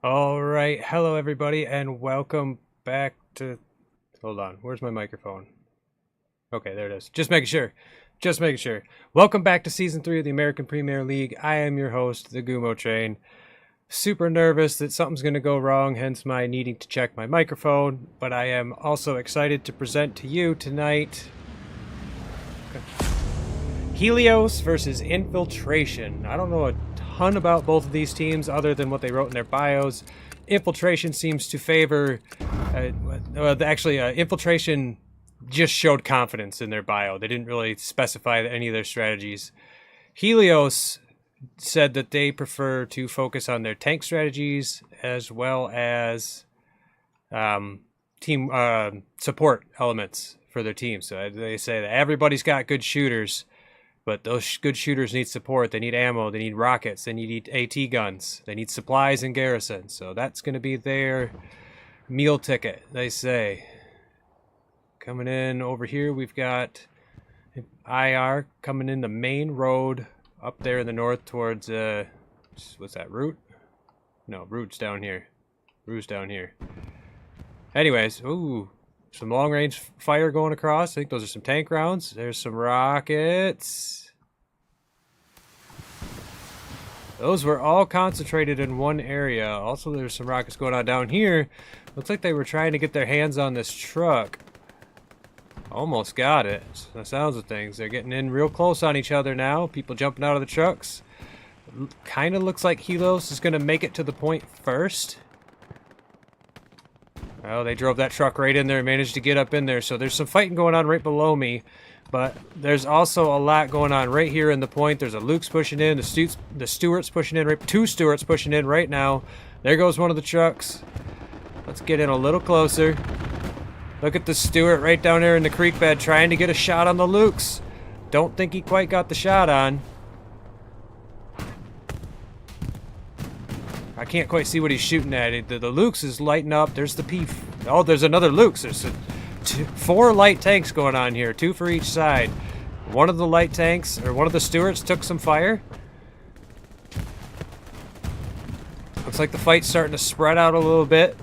All right, hello everybody, and welcome back to. Hold on, where's my microphone? Okay, there it is. Just making sure. Just making sure. Welcome back to Season 3 of the American Premier League. I am your host, the Goomotrain. Super nervous that something's going to go wrong, hence my needing to check my microphone. But I am also excited to present to you tonight Helios versus Infiltration. I don't know a ton about both of these teams other than what they wrote in their bios. Infiltration seems to favor... Infiltration just showed confidence in their bio. They didn't really specify any of their strategies. Helios said that they prefer to focus on their tank strategies as well as team support elements for their team. So they say that everybody's got good shooters, but those good shooters need support. They need ammo. They need rockets. They need AT guns. They need supplies and garrison. So that's going to be their meal ticket, they say. Coming in over here, we've got IR coming in the main road up there in the north towards, what's that, Root? No, Root's down here. Root's down here. Anyways, ooh, some long-range fire going across. I think those are some tank rounds. There's some rockets. Those were all concentrated in one area. Also, there's some rockets going on down here. Looks like they were trying to get their hands on this truck. Almost got it. The sounds of things. They're getting in real close on each other now. People jumping out of the trucks. Kind of looks like Helios is going to make it to the point first. Oh, they drove that truck right in there and managed to get up in there. So there's some fighting going on right below me. But there's also a lot going on right here in the point. There's a Luke's pushing in. The Stewart's pushing in. Two Stewart's pushing in right now. There goes one of the trucks. Let's get in a little closer. Look at the Stewart right down there in the creek bed trying to get a shot on the Luke's. Don't think he quite got the shot on. I can't quite see what he's shooting at. The Luke's is lighting up. There's the P. Oh, there's another Luke's. There's four light tanks going on here. Two for each side. One of the light tanks, or one of the Stewarts, took some fire. Looks like the fight's starting to spread out a little bit.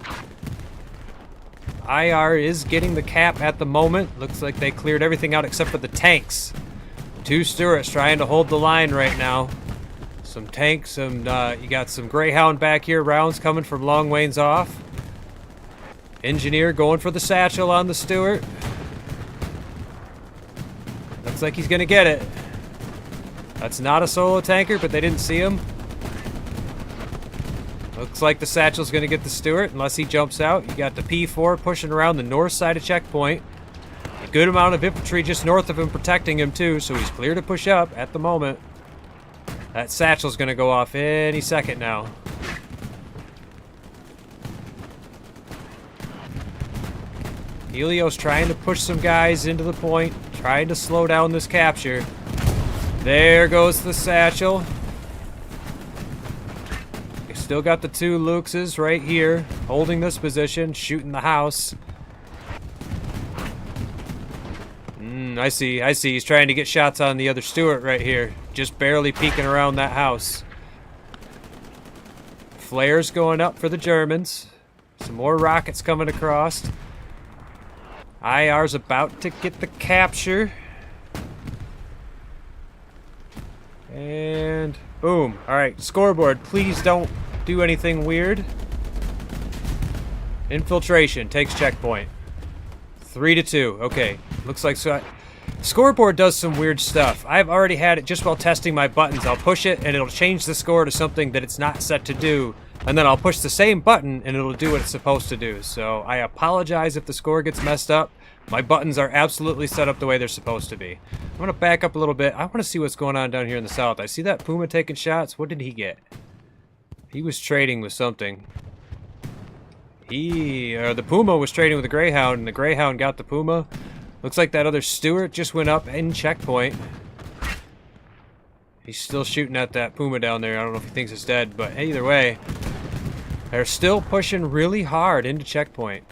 IR is getting the cap at the moment. Looks like they cleared everything out except for the tanks. Two Stewarts trying to hold the line right now. Some tanks, you got some Greyhound back here, rounds coming from long ways off. Engineer going for the satchel on the Stewart. Looks like he's gonna get it. That's not a solo tanker, but they didn't see him. Looks like the satchel's going to get the Stewart unless he jumps out. You got the P4 pushing around the north side of checkpoint. A good amount of infantry just north of him protecting him too, so he's clear to push up at the moment. That satchel's going to go off any second now. Helios trying to push some guys into the point, trying to slow down this capture. There goes the satchel. Still got the two Lukeses right here, holding this position, shooting the house. I see. He's trying to get shots on the other Stewart right here. Just barely peeking around that house. Flares going up for the Germans. Some more rockets coming across. IR's about to get the capture. And boom. Alright, scoreboard, please don't do anything weird. Infiltration takes checkpoint. 3-2. Okay. Looks like scoreboard does some weird stuff. I've already had it just while testing my buttons. I'll push it and it'll change the score to something that it's not set to do. And then I'll push the same button and it'll do what it's supposed to do. So I apologize if the score gets messed up. My buttons are absolutely set up the way they're supposed to be. I'm going to back up a little bit. I want to see what's going on down here in the south. I see that Puma taking shots. What did he get? He was trading with something. The Puma was trading with the Greyhound, and the Greyhound got the Puma. Looks like that other Stewart just went up in checkpoint. He's still shooting at that Puma down there. I don't know if he thinks it's dead, but either way, they're still pushing really hard into checkpoint.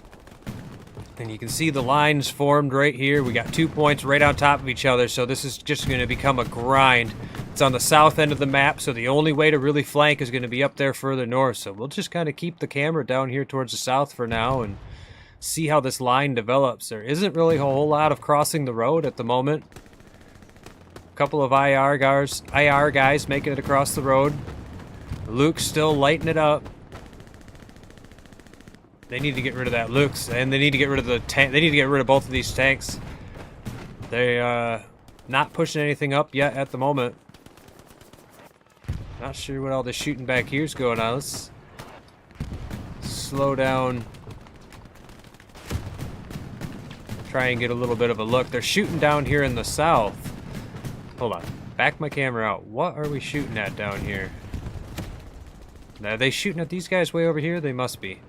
And you can see the lines formed right here. We got 2 points right on top of each other, so this is just going to become a grind. It's on the south end of the map, so the only way to really flank is going to be up there further north. So we'll just kind of keep the camera down here towards the south for now and see how this line develops. There isn't really a whole lot of crossing the road at the moment. A couple of IR guys making it across the road. Luke's still lighting it up. They need to get rid of that Luke's, and they need to get rid of the tank. They need to get rid of both of these tanks. They not pushing anything up yet at the moment. Not sure what all this shooting back here is going on. Let's slow down. Try and get a little bit of a look. They're shooting down here in the south. Hold on. Back my camera out. What are we shooting at down here? Are they shooting at these guys way over here? They must be.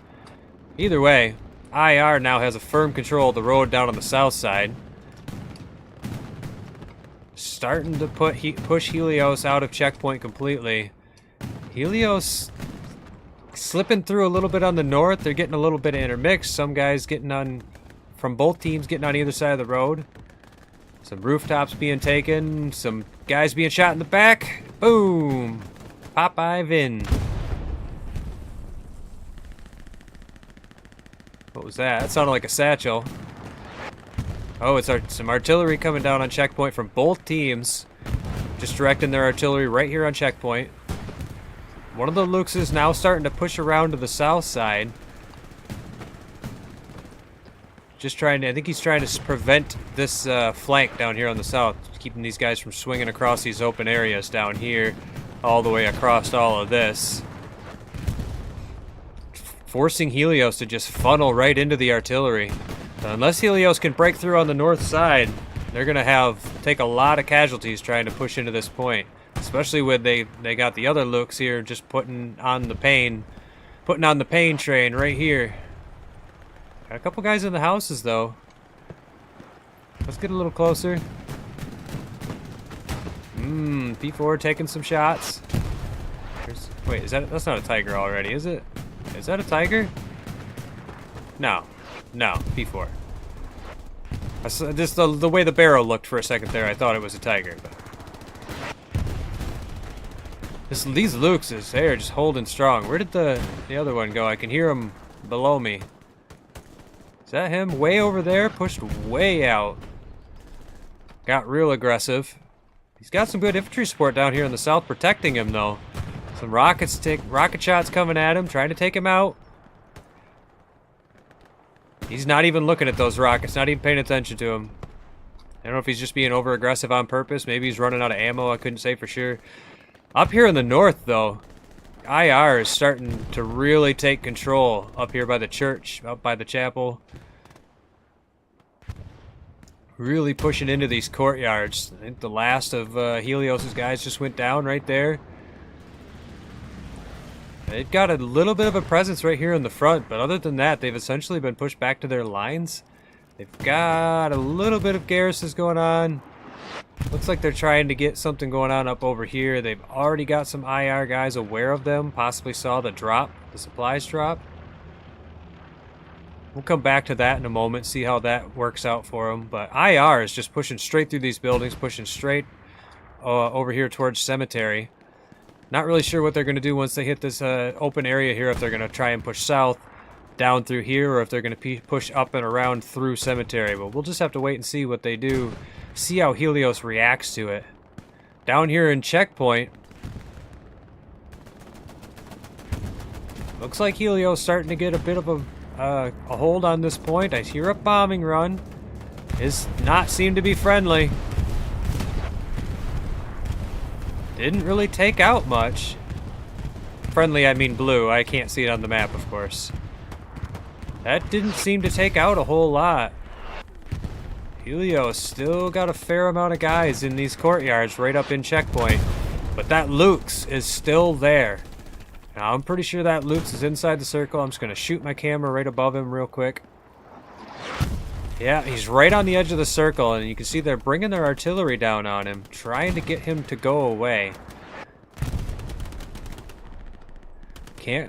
Either way, IR now has a firm control of the road down on the south side. Starting to push Helios out of checkpoint completely. Helios slipping through a little bit on the north. They're getting a little bit intermixed. Some guys getting on, from both teams, getting on either side of the road. Some rooftops being taken. Some guys being shot in the back. Boom! Popeye Vin. What was that? That sounded like a satchel. Oh, it's some artillery coming down on checkpoint from both teams. Just directing their artillery right here on checkpoint. One of the Lukes is now starting to push around to the south side. Just trying to, I think he's trying to prevent this flank down here on the south. Keeping these guys from swinging across these open areas down here. All the way across all of this. Forcing Helios to just funnel right into the artillery. Unless Helios can break through on the north side, they're going to take a lot of casualties trying to push into this point. Especially when they got the other Lukes here just putting on the pain train right here. Got a couple guys in the houses though. Let's get a little closer. P4 taking some shots. Wait, that's not a Tiger already, is it? Is that a Tiger? No, P4. Just the way the barrel looked for a second there, I thought it was a Tiger. But these Lukes, they are just holding strong. Where did the other one go? I can hear him below me. Is that him? Way over there, pushed way out. Got real aggressive. He's got some good infantry support down here in the south protecting him though. Some rocket shots coming at him, trying to take him out. He's not even looking at those rockets, not even paying attention to them. I don't know if he's just being over-aggressive on purpose. Maybe he's running out of ammo. I couldn't say for sure. Up here in the north, though, IR is starting to really take control up here by the church, up by the chapel. Really pushing into these courtyards. I think the last of Helios' guys just went down right there. They've got a little bit of a presence right here in the front, but other than that, they've essentially been pushed back to their lines. They've got a little bit of garrisons going on. Looks like they're trying to get something going on up over here. They've already got some IR guys aware of them, possibly saw the drop, the supplies drop. We'll come back to that in a moment, see how that works out for them. But IR is just pushing straight through these buildings, pushing straight over here towards Cemetery. Not really sure what they're going to do once they hit this open area here, if they're going to try and push south down through here, or if they're going to push up and around through Cemetery. But we'll just have to wait and see what they do, see how Helios reacts to it. Down here in Checkpoint, looks like Helios starting to get a bit of a hold on this point. I hear a bombing run. Does not seem to be friendly. Didn't really take out much. Friendly, I mean blue. I can't see it on the map, of course. That didn't seem to take out a whole lot. Helios still got a fair amount of guys in these courtyards right up in Checkpoint. But that Luke's is still there. Now, I'm pretty sure that Luke's is inside the circle. I'm just going to shoot my camera right above him real quick. Yeah, he's right on the edge of the circle, and you can see they're bringing their artillery down on him, trying to get him to go away.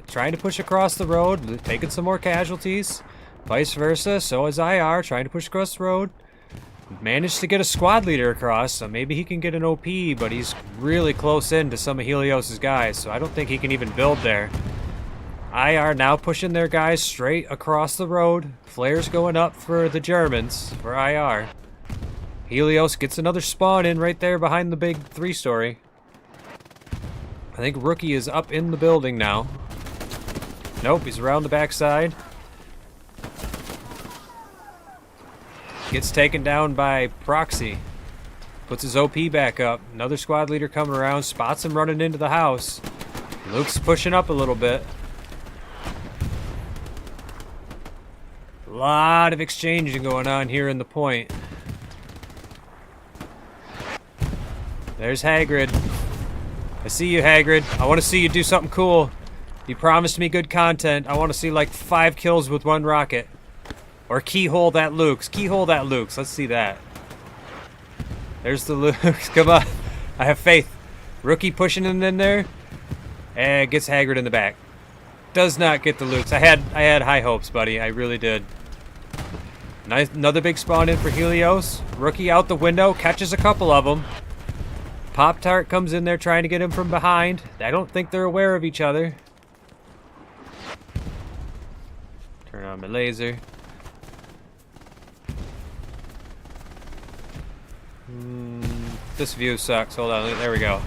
Trying to push across the road, taking some more casualties. Vice versa, so is IR, trying to push across the road. Managed to get a squad leader across, so maybe he can get an OP, but he's really close in to some of Helios' guys, so I don't think he can even build there. IR now pushing their guys straight across the road. Flares going up for the Germans, for IR. Helios gets another spawn in right there behind the big 3-story. I think Rookie is up in the building now. Nope, he's around the backside. Gets taken down by Proxy. Puts his OP back up. Another squad leader coming around. Spots him running into the house. Luke's pushing up a little bit. A lot of exchanging going on here in the point. There's Hagrid. I see you, Hagrid. I want to see you do something cool. You promised me good content. I want to see like 5 kills with 1 rocket. Or keyhole that Luke's. Keyhole that Luke's. Let's see that. There's the Luke's. Come on. I have faith. Rookie pushing him in there. And gets Hagrid in the back. Does not get the Luke's. I had high hopes, buddy. I really did. Nice. Another big spawn in for Helios. Rookie out the window. Catches a couple of them. Pop-Tart comes in there trying to get him from behind. I don't think they're aware of each other. Turn on my laser. This view sucks. Hold on. There we go.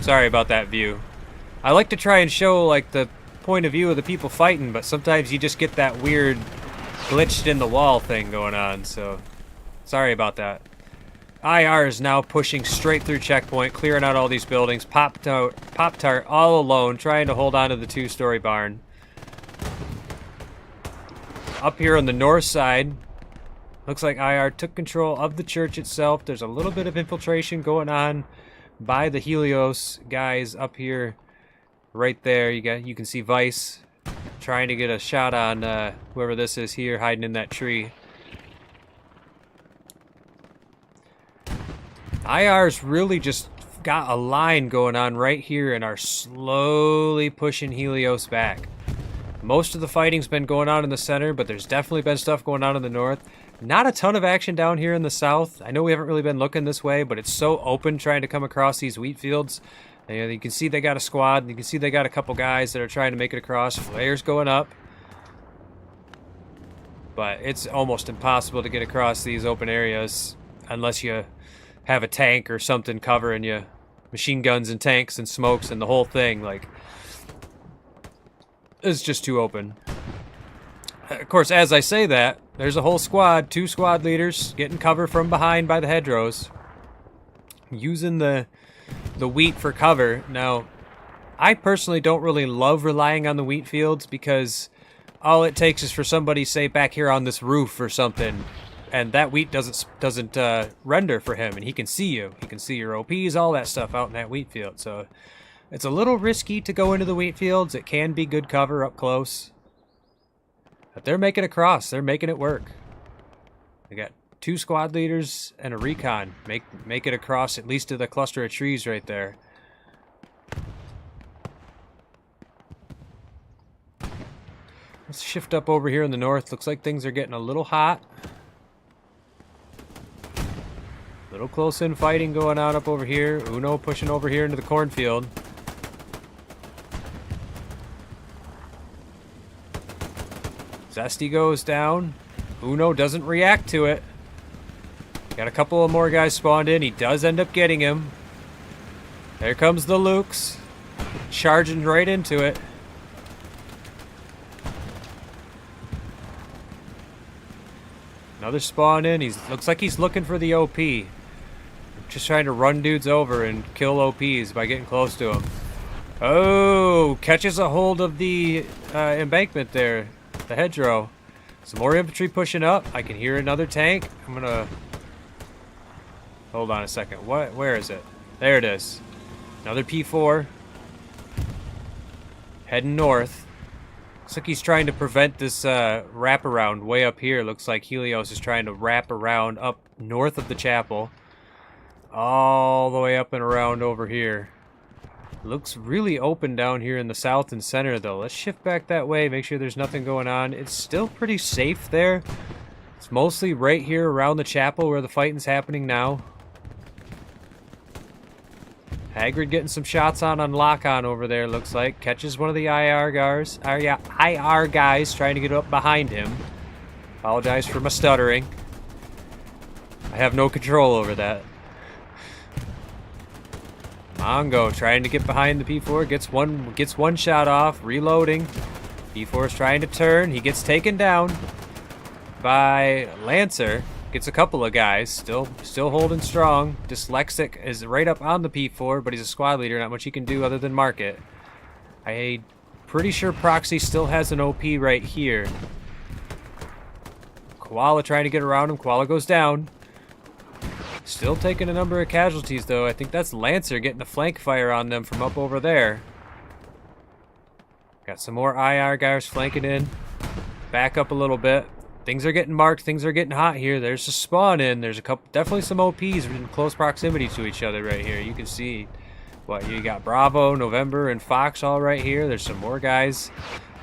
Sorry about that view. I like to try and show like the point of view of the people fighting, but sometimes you just get that weird glitched in the wall thing going on, so sorry about that. IR is now pushing straight through checkpoint, clearing out all these buildings. Pop-Tart all alone, trying to hold on to the 2-story barn. Up here on the north side, looks like IR took control of the church itself. There's a little bit of infiltration going on by the Helios guys up here. Right there, you can see Vice trying to get a shot on whoever this is here hiding in that tree. IR's really just got a line going on right here and are slowly pushing Helios back. Most of the fighting's been going on in the center, but there's definitely been stuff going on in the north. Not a ton of action down here in the south. I know we haven't really been looking this way, but it's so open trying to come across these wheat fields. And you can see they got a squad. And you can see they got a couple guys that are trying to make it across. Flares going up. But it's almost impossible to get across these open areas unless you have a tank or something covering you. Machine guns and tanks and smokes and the whole thing. Like, it's just too open. Of course, as I say that, there's a whole squad, 2 squad leaders getting cover from behind by the hedgerows. Using the wheat for cover. Now, I personally don't really love relying on the wheat fields because all it takes is for somebody, say, back here on this roof or something, and that wheat doesn't render for him, and he can see you. He can see your OPs, all that stuff out in that wheat field. So it's a little risky to go into the wheat fields. It can be good cover up close. But they're making it across. They're making it work. They got 2 squad leaders and a recon. Make it across at least to the cluster of trees right there. Let's shift up over here in the north. Looks like things are getting a little hot. Little close-in fighting going on up over here. Uno pushing over here into the cornfield. Zesty goes down. Uno doesn't react to it. Got a couple of more guys spawned in. He does end up getting him. There comes the Lukes. Charging right into it. Another spawn in. Looks like he's looking for the OP. Just trying to run dudes over and kill OPs by getting close to them. Oh, catches a hold of the embankment there. The hedgerow. Some more infantry pushing up. I can hear another tank. I'm gonna... Hold on a second. Where is it? There it is. Another P4. Heading north. Looks like he's trying to prevent this wraparound way up here. Looks like Helios is trying to wrap around up north of the chapel. All the way up and around over here. Looks really open down here in the south and center, though. Let's shift back that way, make sure there's nothing going on. It's still pretty safe there. It's mostly right here around the chapel where the fighting's happening now. Hagrid getting some shots on lock-on over there, looks like. Catches one of the IR guys trying to get up behind him. Apologize for my stuttering. I have no control over that. Mongo trying to get behind the P4, gets one shot off, reloading. P4 is trying to turn, he gets taken down by Lancer. Gets a couple of guys, still holding strong. Dyslexic is right up on the P4, but he's a squad leader, not much he can do other than mark it. I'm pretty sure Proxy still has an OP right here. Koala trying to get around him, Koala goes down. Still taking a number of casualties though. I think that's Lancer getting a flank fire on them from up over there. Got some more IR guys flanking in. Back up a little bit. Things are getting marked. Things are getting hot here. There's a spawn in. There's a couple, definitely some OPs in close proximity to each other right here. You can see what you got. Bravo, November, and Fox all right here. There's some more guys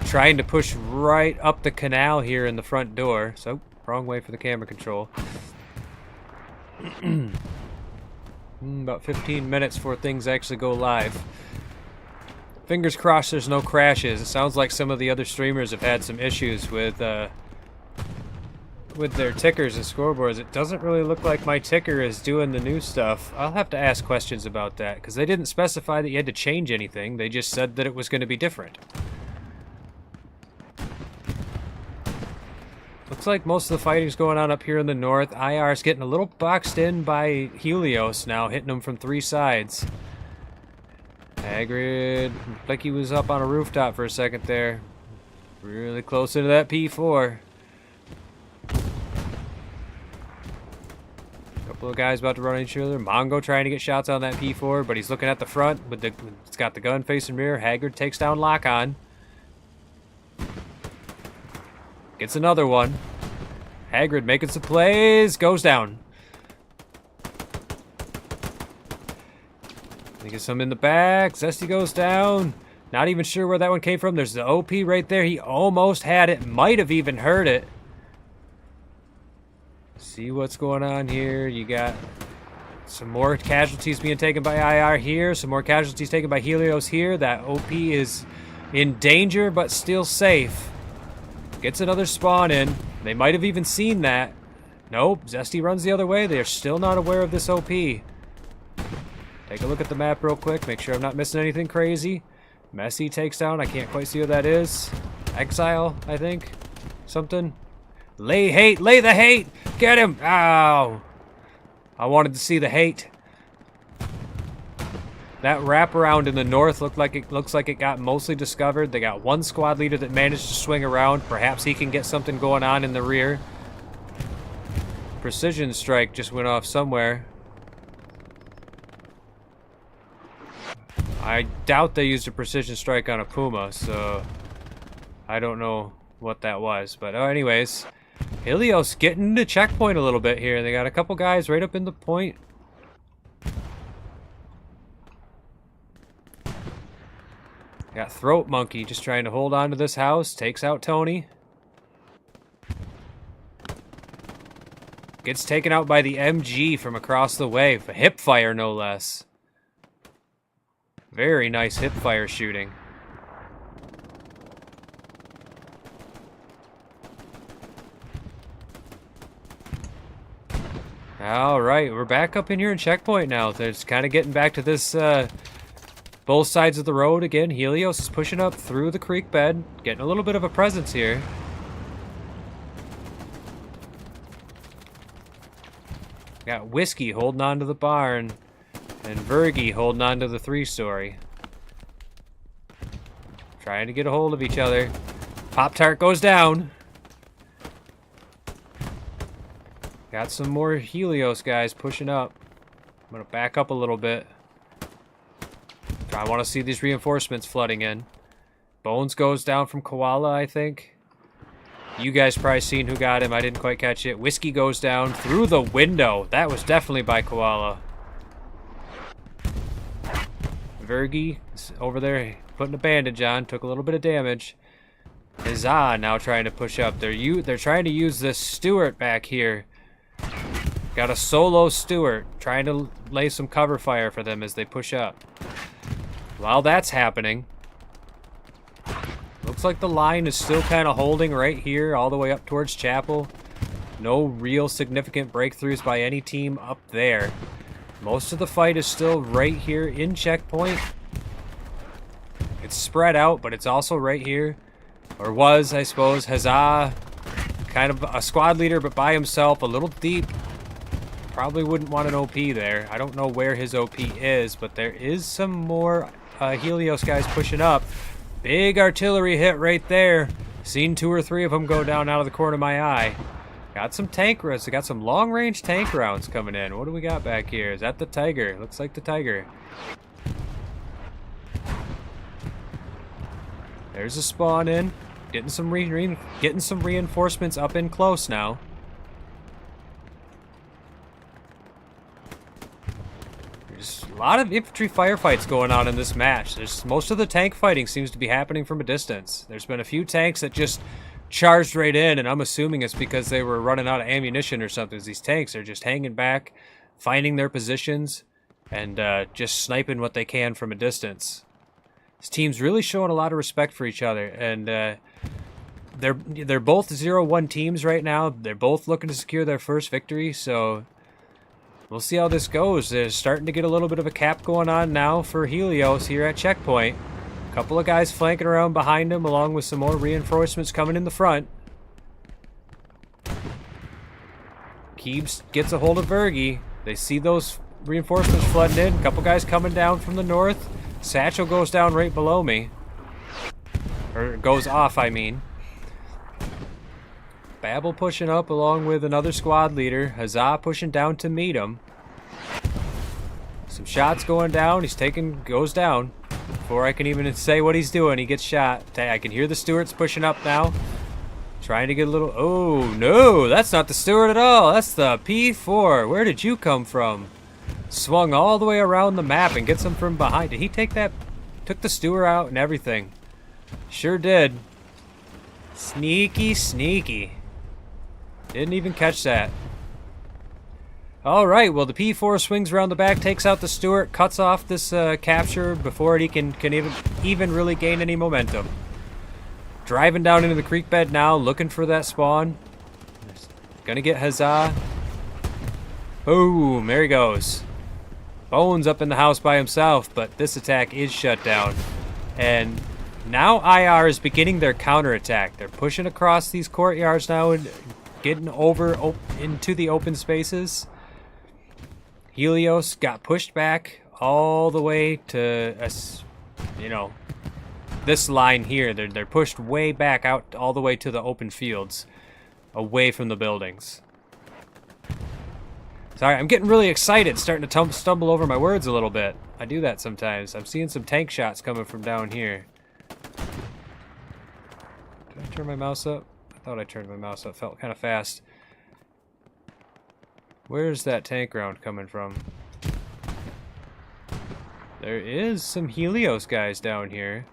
trying to push right up the canal here in the front door. So wrong way for the camera control. About 15 minutes before things actually go live. Fingers crossed there's no crashes. It sounds like some of the other streamers have had some issues with their tickers and scoreboards. It doesn't really look like my ticker is doing the new stuff. I'll have to ask questions about that because they didn't specify that you had to change anything. They just said that it was going to be different. Looks like most of the fighting's going on up here in the north. IR's getting a little boxed in by Helios now, hitting them from 3 sides. Hagrid, looked like he was up on a rooftop for a second there. Really close into that P4. Couple of guys about to run into each other. Mongo trying to get shots on that P4, but he's looking at the front. It's got the gun facing rear. Hagrid takes down lock-on. Gets another one. Hagrid making some plays. Goes down. He gets some in the back. Zesty goes down. Not even sure where that one came from. There's the OP right there. He almost had it. Might have even heard it. See what's going on here. You got some more casualties being taken by IR here. Some more casualties taken by Helios here. That OP is in danger, but still safe. Gets another spawn in. They might have even seen that. Nope. Zesty runs the other way. They are still not aware of this OP. Take a look at the map real quick. Make sure I'm not missing anything crazy. Messi takes down. I can't quite see what that is. Exile, I think. Something. Lay hate. Lay the hate. Get him. Ow. I wanted to see the hate. That wraparound in the north looks like it got mostly discovered. They got one squad leader that managed to swing around. Perhaps he can get something going on in the rear. Precision strike just went off somewhere. I doubt they used a precision strike on a Puma, so I don't know what that was. But anyways, Helios getting to checkpoint a little bit here. They got a couple guys right up in the point. Got Throat Monkey just trying to hold on to this house. Takes out Tony. Gets taken out by the MG from across the way. A hip fire, no less. Very nice hip fire shooting. Alright, we're back up in here in checkpoint now. There's kind of getting back to this, both sides of the road again. Helios is pushing up through the creek bed. Getting a little bit of a presence here. Got Whiskey holding on to the barn. And Vergi holding on to the 3-story. Trying to get a hold of each other. Pop-Tart goes down. Got some more Helios guys pushing up. I'm going to back up a little bit. I want to see these reinforcements flooding in. Bones goes down from Koala, I think. You guys probably seen who got him. I didn't quite catch it. Whiskey goes down through the window. That was definitely by Koala. Vergi is over there putting a bandage on. Took a little bit of damage. Huzzah now trying to push up. They're trying to use this Stewart back here. Got a solo Stewart trying to lay some cover fire for them as they push up. While that's happening, looks like the line is still kind of holding right here all the way up towards Chapel. No real significant breakthroughs by any team up there. Most of the fight is still right here in checkpoint. It's spread out, but it's also right here. Or was, I suppose. Huzzah, kind of a squad leader, but by himself, a little deep. Probably wouldn't want an OP there. I don't know where his OP is, but there is some more Helios guys pushing up. Big artillery hit right there. Seen 2 or 3 of them go down out of the corner of my eye. Got some tank rounds. Got some long-range tank rounds coming in. What do we got back here? Is that the Tiger? Looks like the Tiger. There's a spawn in. Getting some reinforcements up in close now. There's a lot of infantry firefights going on in this match. Most of the tank fighting seems to be happening from a distance. There's been a few tanks that just charged right in, and I'm assuming it's because they were running out of ammunition or something. These tanks are just hanging back, finding their positions, and just sniping what they can from a distance. This team's really showing a lot of respect for each other, and they're both 0-1 teams right now. They're both looking to secure their first victory, so we'll see how this goes. They're starting to get a little bit of a cap going on now for Helios here at checkpoint. A couple of guys flanking around behind him, along with some more reinforcements coming in the front. Keebs gets a hold of Vergi. They see those reinforcements flooding in. A couple guys coming down from the north. Satchel goes down right below me. Or goes off, I mean. Babel pushing up along with another squad leader. Huzzah pushing down to meet him. Some shots going down. Goes down. Before I can even say what he's doing, he gets shot. I can hear the Stewarts pushing up now. Trying to get a little... Oh, no, that's not the Stewart at all. That's the P4. Where did you come from? Swung all the way around the map and gets him from behind. Did he take that? Took the Stewart out and everything. Sure did. Sneaky, sneaky. Didn't even catch that. Alright, well the P4 swings around the back, takes out the Stewart, cuts off this capture before he can even really gain any momentum. Driving down into the creek bed now, looking for that spawn. Gonna get Huzzah. Boom, there he goes. Bones up in the house by himself, but this attack is shut down. And now IR is beginning their counterattack. They're pushing across these courtyards now and getting over into the open spaces. Helios got pushed back all the way to, this line here. They're pushed way back out all the way to the open fields, away from the buildings. Sorry, I'm getting really excited, starting to stumble over my words a little bit. I do that sometimes. I'm seeing some tank shots coming from down here. Did I turn my mouse up? I thought I turned my mouse up. Felt kind of fast. Where's that tank round coming from? There is some Helios guys down here.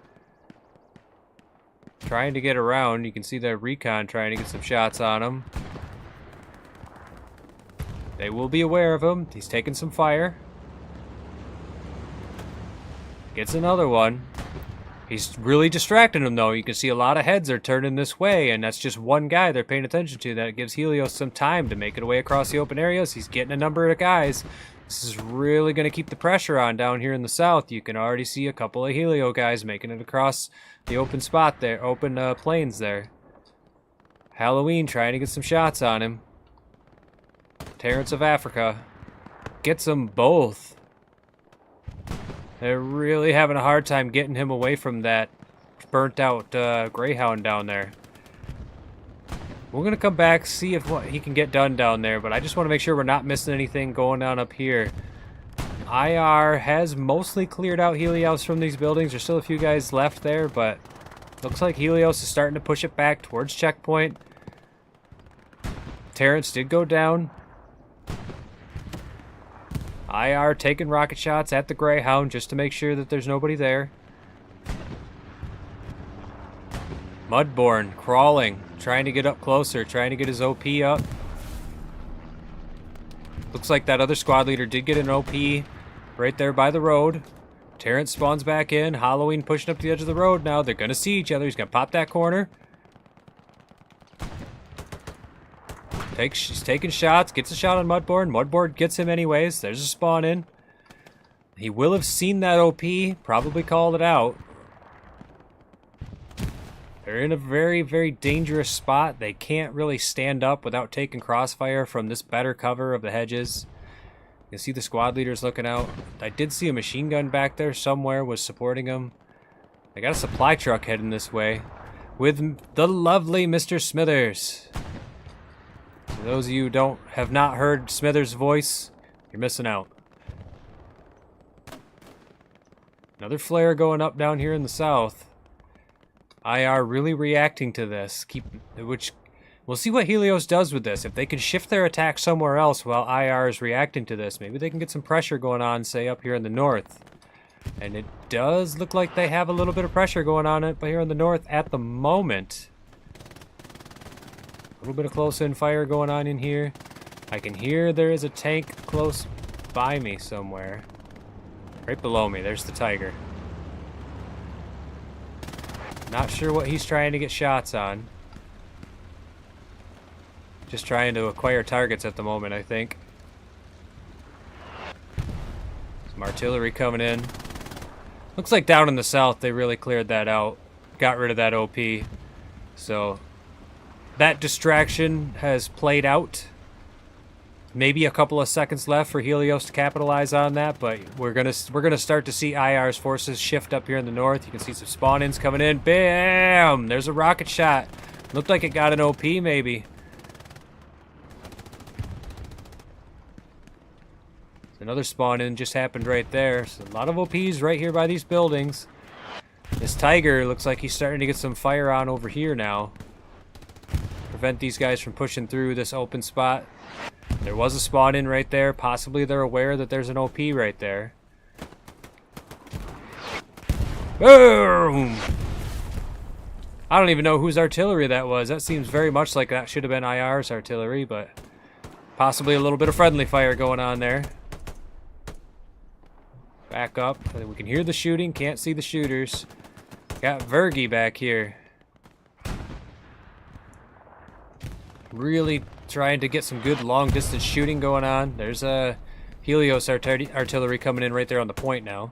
Trying to get around. You can see the recon trying to get some shots on him. They will be aware of him. He's taking some fire. Gets another one. He's really distracting them, though. You can see a lot of heads are turning this way, and that's just one guy they're paying attention to. That gives Helios some time to make it away across the open areas. He's getting a number of guys. This is really going to keep the pressure on down here in the south. You can already see a couple of Helio guys making it across the open spot there, open plains there. Halloween trying to get some shots on him. Terrence of Africa gets them both. They're really having a hard time getting him away from that burnt out Greyhound down there. We're going to come back, see if what he can get done down there, but I just want to make sure we're not missing anything going on up here. IR has mostly cleared out Helios from these buildings. There's still a few guys left there, but looks like Helios is starting to push it back towards checkpoint. Terrence did go down. IR taking rocket shots at the Greyhound just to make sure that there's nobody there. Mudborn crawling, trying to get up closer, trying to get his OP up. Looks like that other squad leader did get an OP right there by the road. Terrence spawns back in. Halloween pushing up the edge of the road now. They're going to see each other. He's going to pop that corner. He's taking shots. Gets a shot on Mudborn. Mudborn gets him anyways. There's a spawn in. He will have seen that OP. Probably called it out. They're in a very, very dangerous spot. They can't really stand up without taking crossfire from this better cover of the hedges. You can see the squad leaders looking out. I did see a machine gun back there somewhere was supporting them. They got a supply truck heading this way with the lovely Mr. Smithers. For those of you who have not heard Smithers' voice, you're missing out. Another flare going up down here in the south. IR really reacting to this, which we'll see what Helios does with this. If they can shift their attack somewhere else while IR is reacting to this, maybe they can get some pressure going on, say, up here in the north. And it does look like they have a little bit of pressure going on up here in the north at the moment. A little bit of close-in fire going on in here. I can hear there is a tank close by me somewhere. Right below me, there's the Tiger. Not sure what he's trying to get shots on. Just trying to acquire targets at the moment, I think. Some artillery coming in. Looks like down in the south they really cleared that out. Got rid of that OP. So that distraction has played out. Maybe a couple of seconds left for Helios to capitalize on that, but we're gonna start to see IR's forces shift up here in the north. You can see some spawn-ins coming in. Bam! There's a rocket shot. Looked like it got an OP, maybe. Another spawn-in just happened right there. So a lot of OPs right here by these buildings. This Tiger looks like he's starting to get some fire on over here now. Prevent these guys from pushing through this open spot. There was a spawn in right there. Possibly they're aware that there's an OP right there. Boom! I don't even know whose artillery that was. That seems very much like that should have been IR's artillery, but possibly a little bit of friendly fire going on there. Back up. We can hear the shooting. Can't see the shooters. Got Vergi back here. Really trying to get some good long distance shooting going on. There's a Helios artillery coming in right there on the point now.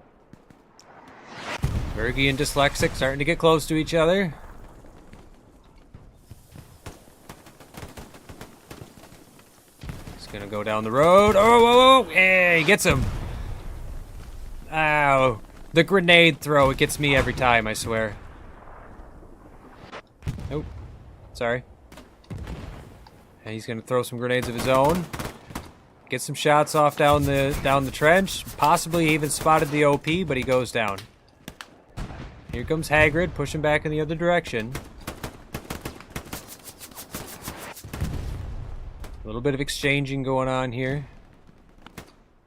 Vergi and Dyslexic starting to get close to each other. He's gonna go down the road. Oh, hey, he gets him. Ow. The grenade throw, it gets me every time, I swear. Nope. Sorry. And he's gonna throw some grenades of his own. Get some shots off down the trench. Possibly even spotted the OP, but he goes down. Here comes Hagrid, pushing back in the other direction. A little bit of exchanging going on here.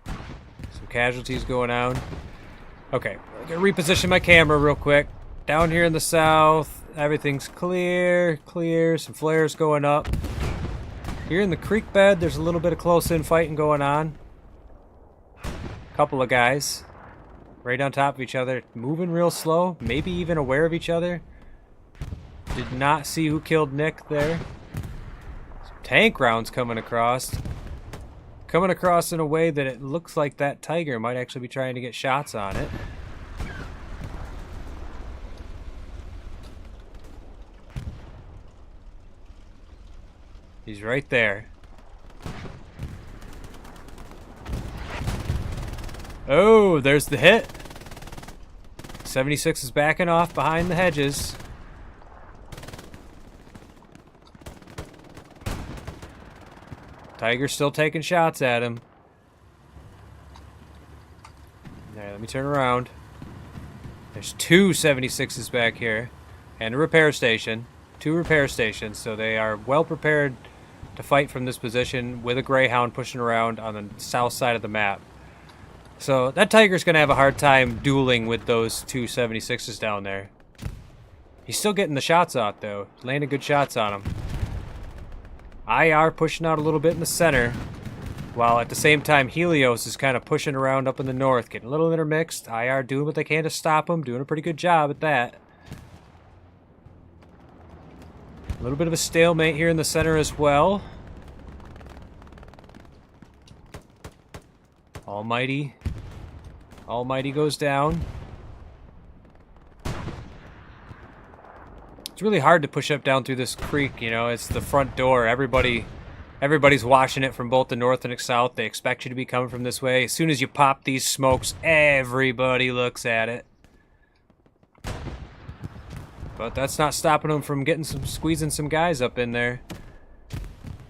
Some casualties going on. Okay, I'm gonna reposition my camera real quick. Down here in the south, everything's clear. Some flares going up. Here in the creek bed, there's a little bit of close-in fighting going on. Couple of guys right on top of each other, moving real slow, maybe even aware of each other. Did not see who killed Nick there. Some tank rounds coming across. Coming across in a way that it looks like that Tiger might actually be trying to get shots on it. He's right there. Oh, there's the hit. 76 is backing off behind the hedges. Tiger's still taking shots at him. Alright, let me turn around. There's two 76s back here. And a repair station. Two repair stations, so they are well prepared to fight from this position with a Greyhound pushing around on the south side of the map. So that Tiger's going to have a hard time dueling with those two 76s down there. He's still getting the shots out, though. Landing good shots on him. IR pushing out a little bit in the center, while at the same time Helios is kind of pushing around up in the north, getting a little intermixed. IR doing what they can to stop him, doing a pretty good job at that. A little bit of a stalemate here in the center as well. Almighty goes down. It's really hard to push up down through this creek, you know. It's the front door. Everybody's watching it from both the north and the south. They expect you to be coming from this way. As soon as you pop these smokes, everybody looks at it. But that's not stopping them from squeezing some guys up in there.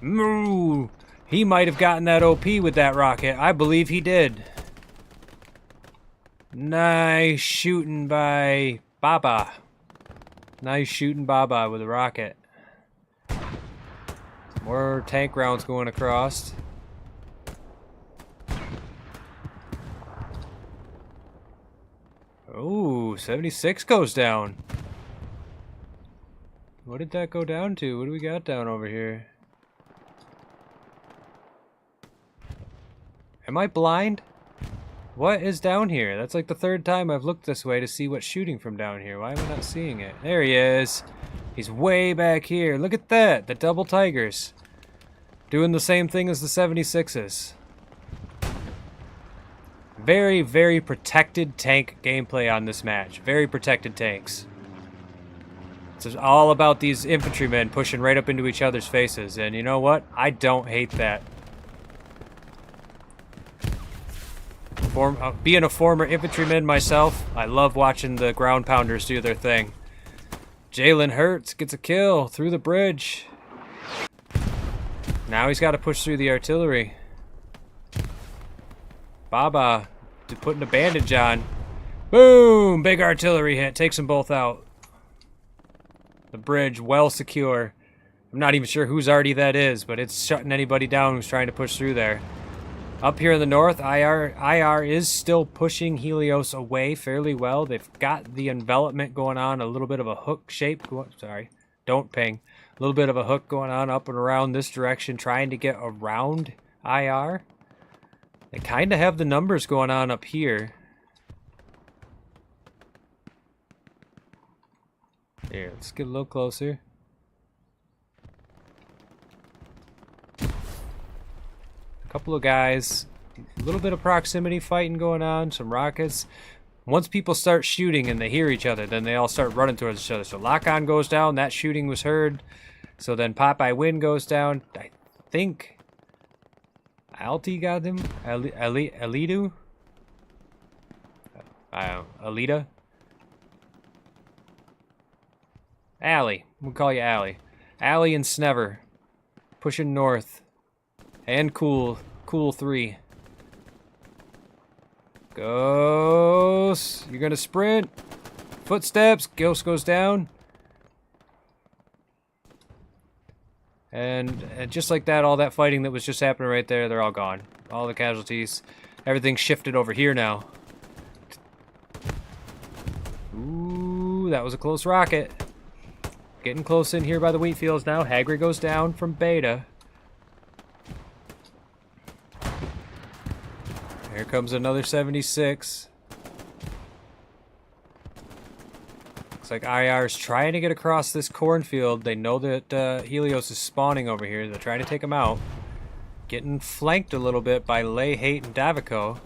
Moo! He might have gotten that OP with that rocket. I believe he did. Nice shooting by Baba. Nice shooting Baba with a rocket. More tank rounds going across. Oh, 76 goes down. What did that go down to? What do we got down over here? Am I blind? What is down here? That's like the third time I've looked this way to see what's shooting from down here. Why am I not seeing it? There he is. He's way back here. Look at that. The double tigers. Doing the same thing as the 76s. Very, very protected tank gameplay on this match. Very protected tanks. It's all about these infantrymen pushing right up into each other's faces. And you know what? I don't hate that. Being a former infantryman myself, I love watching the ground pounders do their thing. Jalen Hurts gets a kill through the bridge. Now he's got to push through the artillery. Baba putting a bandage on. Boom! Big artillery hit. Takes them both out. The bridge well secure. I'm not even sure whose arty that is, but it's shutting anybody down who's trying to push through there. Up here in the north, IR is still pushing Helios away fairly well. They've got the envelopment going on, a little bit of a hook shape. Sorry, don't ping. A little bit of a hook going on up and around this direction, trying to get around IR. They kind of have the numbers going on up here. Here, let's get a little closer. Couple of guys, a little bit of proximity fighting going on, some rockets. Once people start shooting and they hear each other, then they all start running towards each other. So lock-on goes down, that shooting was heard. So then Popeye Win goes down. I think Alti got him? Alidu? I don't know. Alita? Allie. We'll call you Allie. Allie and Snever. Pushing north. And Cool 3. Ghost. You're gonna sprint. Footsteps. Ghost goes down. And just like that, all that fighting that was just happening right there, they're all gone. All the casualties. Everything's shifted over here now. Ooh, that was a close rocket. Getting close in here by the wheat fields now. Hagrid goes down from Beta. Here comes another 76. Looks like IR's trying to get across this cornfield. They know that Helios is spawning over here. They're trying to take him out. Getting flanked a little bit by Lay Hate and Davico.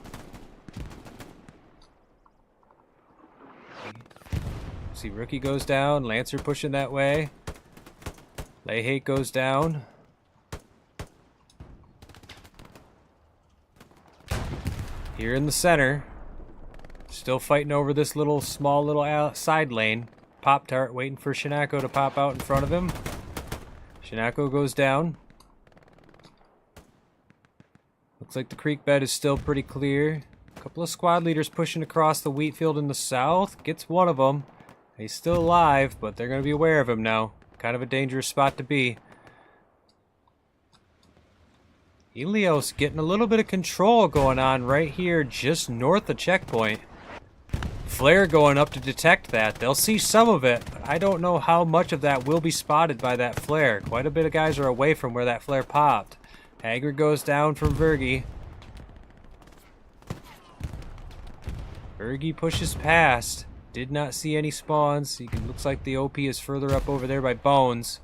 See, Rookie goes down. Lancer pushing that way. Lay Hate goes down. Here in the center, still fighting over this small little side lane. Pop-Tart waiting for Shinako to pop out in front of him. Shinako goes down. Looks like the creek bed is still pretty clear. A couple of squad leaders pushing across the wheat field in the south. Gets one of them. He's still alive, but they're going to be aware of him now. Kind of a dangerous spot to be. Helios getting a little bit of control going on right here just north of checkpoint. flare going up to detect that. They'll see some of it, but I don't know how much of that will be spotted by that flare. Quite a bit of guys are away from where that flare popped. Hager goes down from Vergi. Vergi pushes past. Did not see any spawns. Looks like the OP is further up over there by Bones.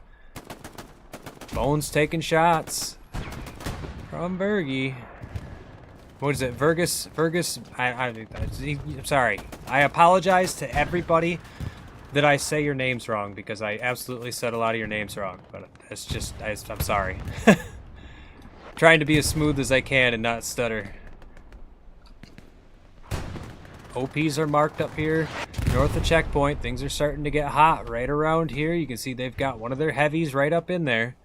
Bones taking shots from Vergi. What is it? I'm sorry. I apologize to everybody that I say your names wrong, because I absolutely said a lot of your names wrong. But it's just, I'm sorry. Trying to be as smooth as I can and not stutter. OPs are marked up here north of checkpoint. Things are starting to get hot right around here. You can see they've got one of their heavies right up in there.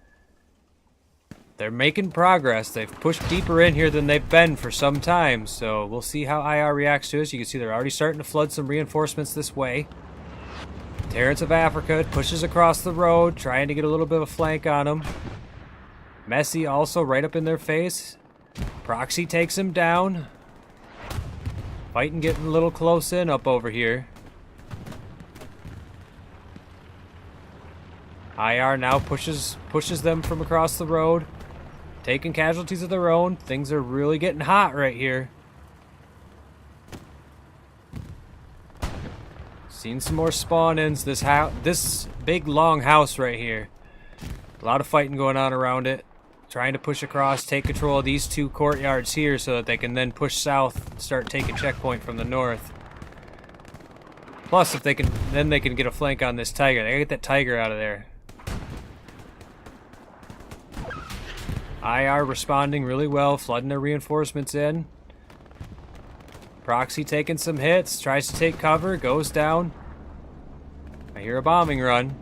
They're making progress. They've pushed deeper in here than they've been for some time, so we'll see how IR reacts to us. You can see they're already starting to flood some reinforcements this way. Terrence of Africa pushes across the road, trying to get a little bit of a flank on them. Messi also right up in their face. Proxy takes him down. Fighting getting a little close in up over here. IR now pushes them from across the road. Taking casualties of their own. Things are really getting hot right here. Seen some more spawn-ins. This big long house right here. A lot of fighting going on around it. Trying to push across, take control of these two courtyards here so that they can then push south and start taking checkpoint from the north. Plus, if they can, then they can get a flank on this tiger. They gotta get that tiger out of there. IR responding really well, flooding their reinforcements in. Proxy taking some hits, tries to take cover, goes down. I hear a bombing run.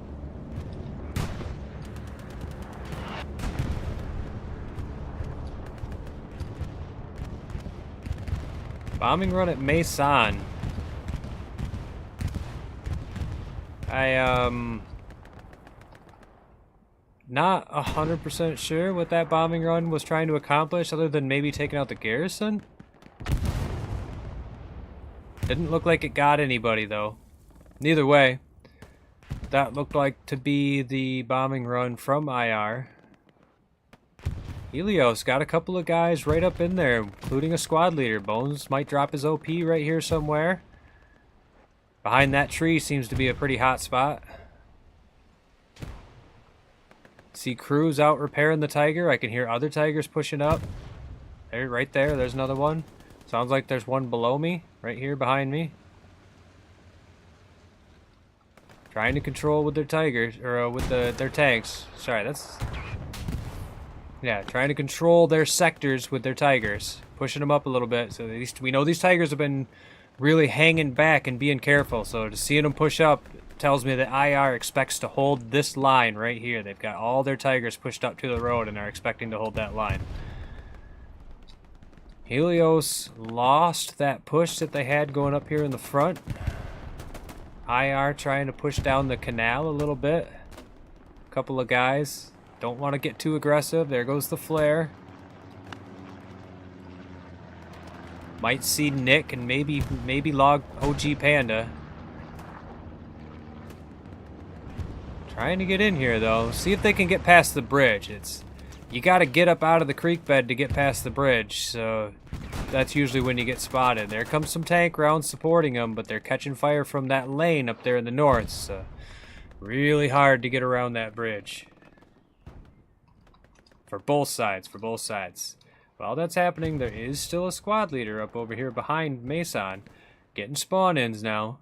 Bombing run at Mason. Not 100% sure what that bombing run was trying to accomplish, other than maybe taking out the garrison. Didn't look like it got anybody though. Neither way, that looked like to be the bombing run from IR. Helios got a couple of guys right up in there, including a squad leader. Bones might drop his OP right here somewhere. Behind that tree seems to be a pretty hot spot. See crews out repairing the tiger. I can hear other tigers pushing up. There, right there, there's another one. Sounds like there's one below me, right here behind me. Trying to control with their tigers, or with their tanks. Sorry, that's... Yeah, trying to control their sectors with their tigers. Pushing them up a little bit. So we know these tigers have been really hanging back and being careful. So to seeing them push up tells me that IR expects to hold this line right here. They've got all their tigers pushed up to the road and are expecting to hold that line. Helios lost that push that they had going up here in the front. IR trying to push down the canal a little bit. A couple of guys. Don't want to get too aggressive. There goes the flare. Might see Nick and maybe log OG Panda. Trying to get in here though. See if they can get past the bridge. You got to get up out of the creek bed to get past the bridge. So that's usually when you get spotted. There comes some tank rounds supporting them, but they're catching fire from that lane up there in the north. So really hard to get around that bridge. For both sides, While that's happening, there is still a squad leader up over here behind Mason. Getting spawn-ins now.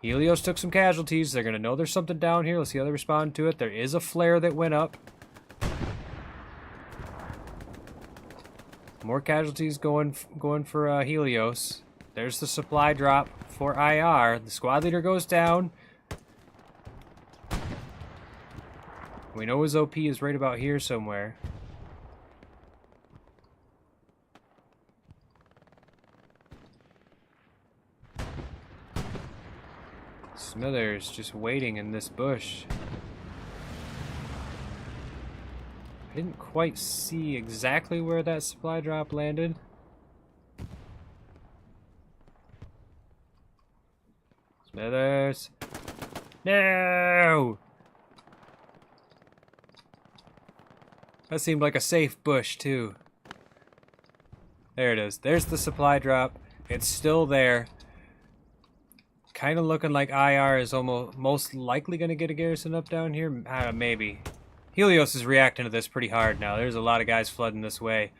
Helios took some casualties. They're going to know there's something down here. Let's see how they respond to it. There is a flare that went up. More casualties going for Helios. There's the supply drop for IR. The squad leader goes down. We know his OP is right about here somewhere. Smithers just waiting in this bush. I didn't quite see exactly where that supply drop landed. Smithers. No! That seemed like a safe bush, too. There it is. There's the supply drop. It's still there. Kind of looking like IR is almost most likely going to get a garrison up down here. Maybe. Helios is reacting to this pretty hard now. There's a lot of guys flooding this way.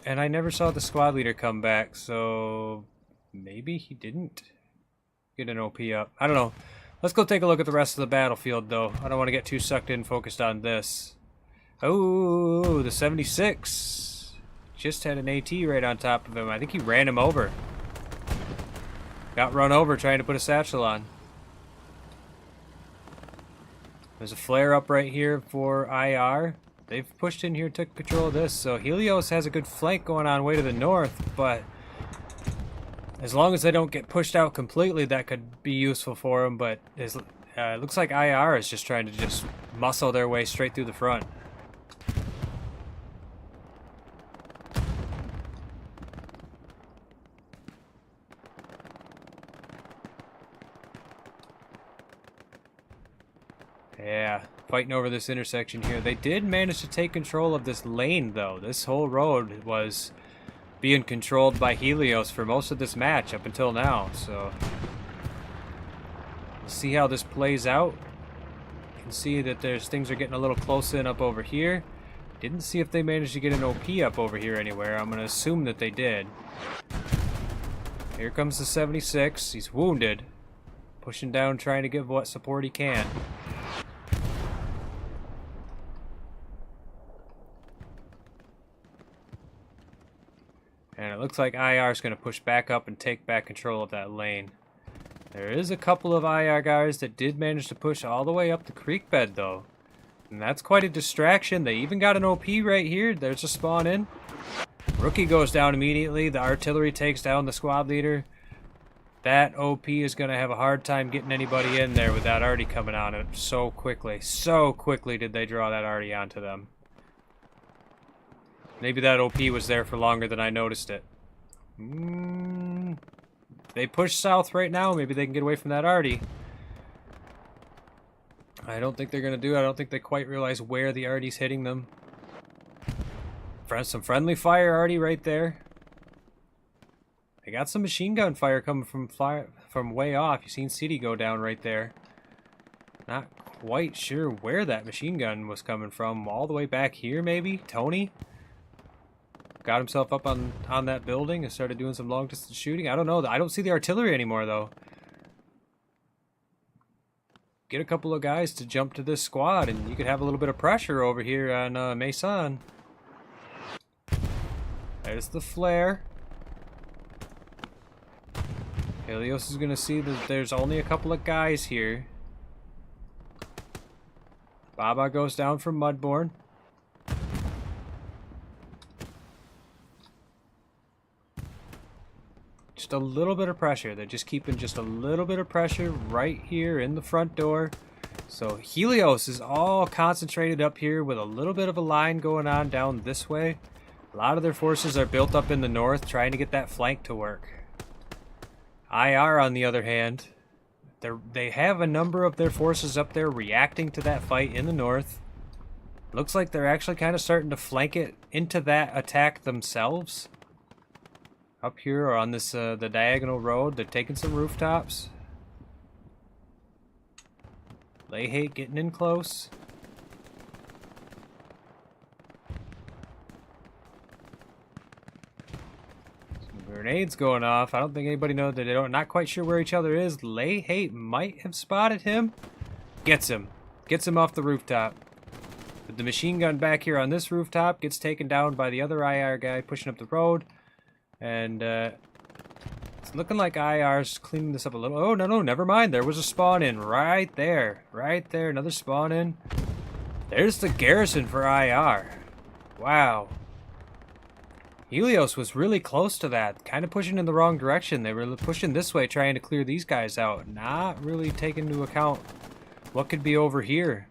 And I never saw the squad leader come back, so maybe he didn't get an OP up. I don't know. Let's go take a look at the rest of the battlefield, though. I don't want to get too sucked in focused on this. Oh, the 76. Just had an AT right on top of him. I think he ran him over. Got run over trying to put a satchel on. There's a flare up right here for IR. They've pushed in here, took control of this. So Helios has a good flank going on way to the north, but as long as they don't get pushed out completely, that could be useful for them. But it looks like IR is just trying to just muscle their way straight through the front. Yeah, fighting over this intersection here. They did manage to take control of this lane, though. This whole road was being controlled by Helios for most of this match up until now. So, we'll see how this plays out. You can see that things are getting a little close in up over here. Didn't see if they managed to get an OP up over here anywhere. I'm going to assume that they did. Here comes the 76. He's wounded. Pushing down, trying to give what support he can. And it looks like IR is going to push back up and take back control of that lane. There is a couple of IR guys that did manage to push all the way up the creek bed, though. And that's quite a distraction. They even got an OP right here. There's a spawn in. Rookie goes down immediately. The artillery takes down the squad leader. That OP is going to have a hard time getting anybody in there with that arty coming on it so quickly. So quickly did they draw that arty onto them. Maybe that OP was there for longer than I noticed it. They push south right now. Maybe they can get away from that arty. I don't think they're going to do it. I don't think they quite realize where the arty's hitting them. Some friendly fire arty right there. They got some machine gun fire coming from way off. You've seen City go down right there. Not quite sure where that machine gun was coming from. All the way back here, maybe? Tony? Got himself up on that building and started doing some long distance shooting. I don't know. I don't see the artillery anymore, though. Get a couple of guys to jump to this squad, and you could have a little bit of pressure over here on Mason. There's the flare. Helios is going to see that there's only a couple of guys here. Baba goes down from Mudbourne. Just a little bit of pressure. They're just keeping just a little bit of pressure right here in the front door. So Helios is all concentrated up here with a little bit of a line going on down this way. A lot of their forces are built up in the north trying to get that flank to work. IR, on the other hand, they have a number of their forces up there reacting to that fight in the north. Looks like they're actually kind of starting to flank it into that attack themselves. Up here on this the diagonal road, they're taking some rooftops. Layhate getting in close. Some grenades going off. I don't think anybody knows that not quite sure where each other is. Layhate might have spotted him. Gets him. Gets him off the rooftop. But the machine gun back here on this rooftop gets taken down by the other IR guy pushing up the road. And it's looking like IR's cleaning this up a little. Oh, no, never mind. There was a spawn in right there. Right there. Another spawn in. There's the garrison for IR. Wow. Helios was really close to that. Kind of pushing in the wrong direction. They were pushing this way, trying to clear these guys out. Not really taking into account what could be over here.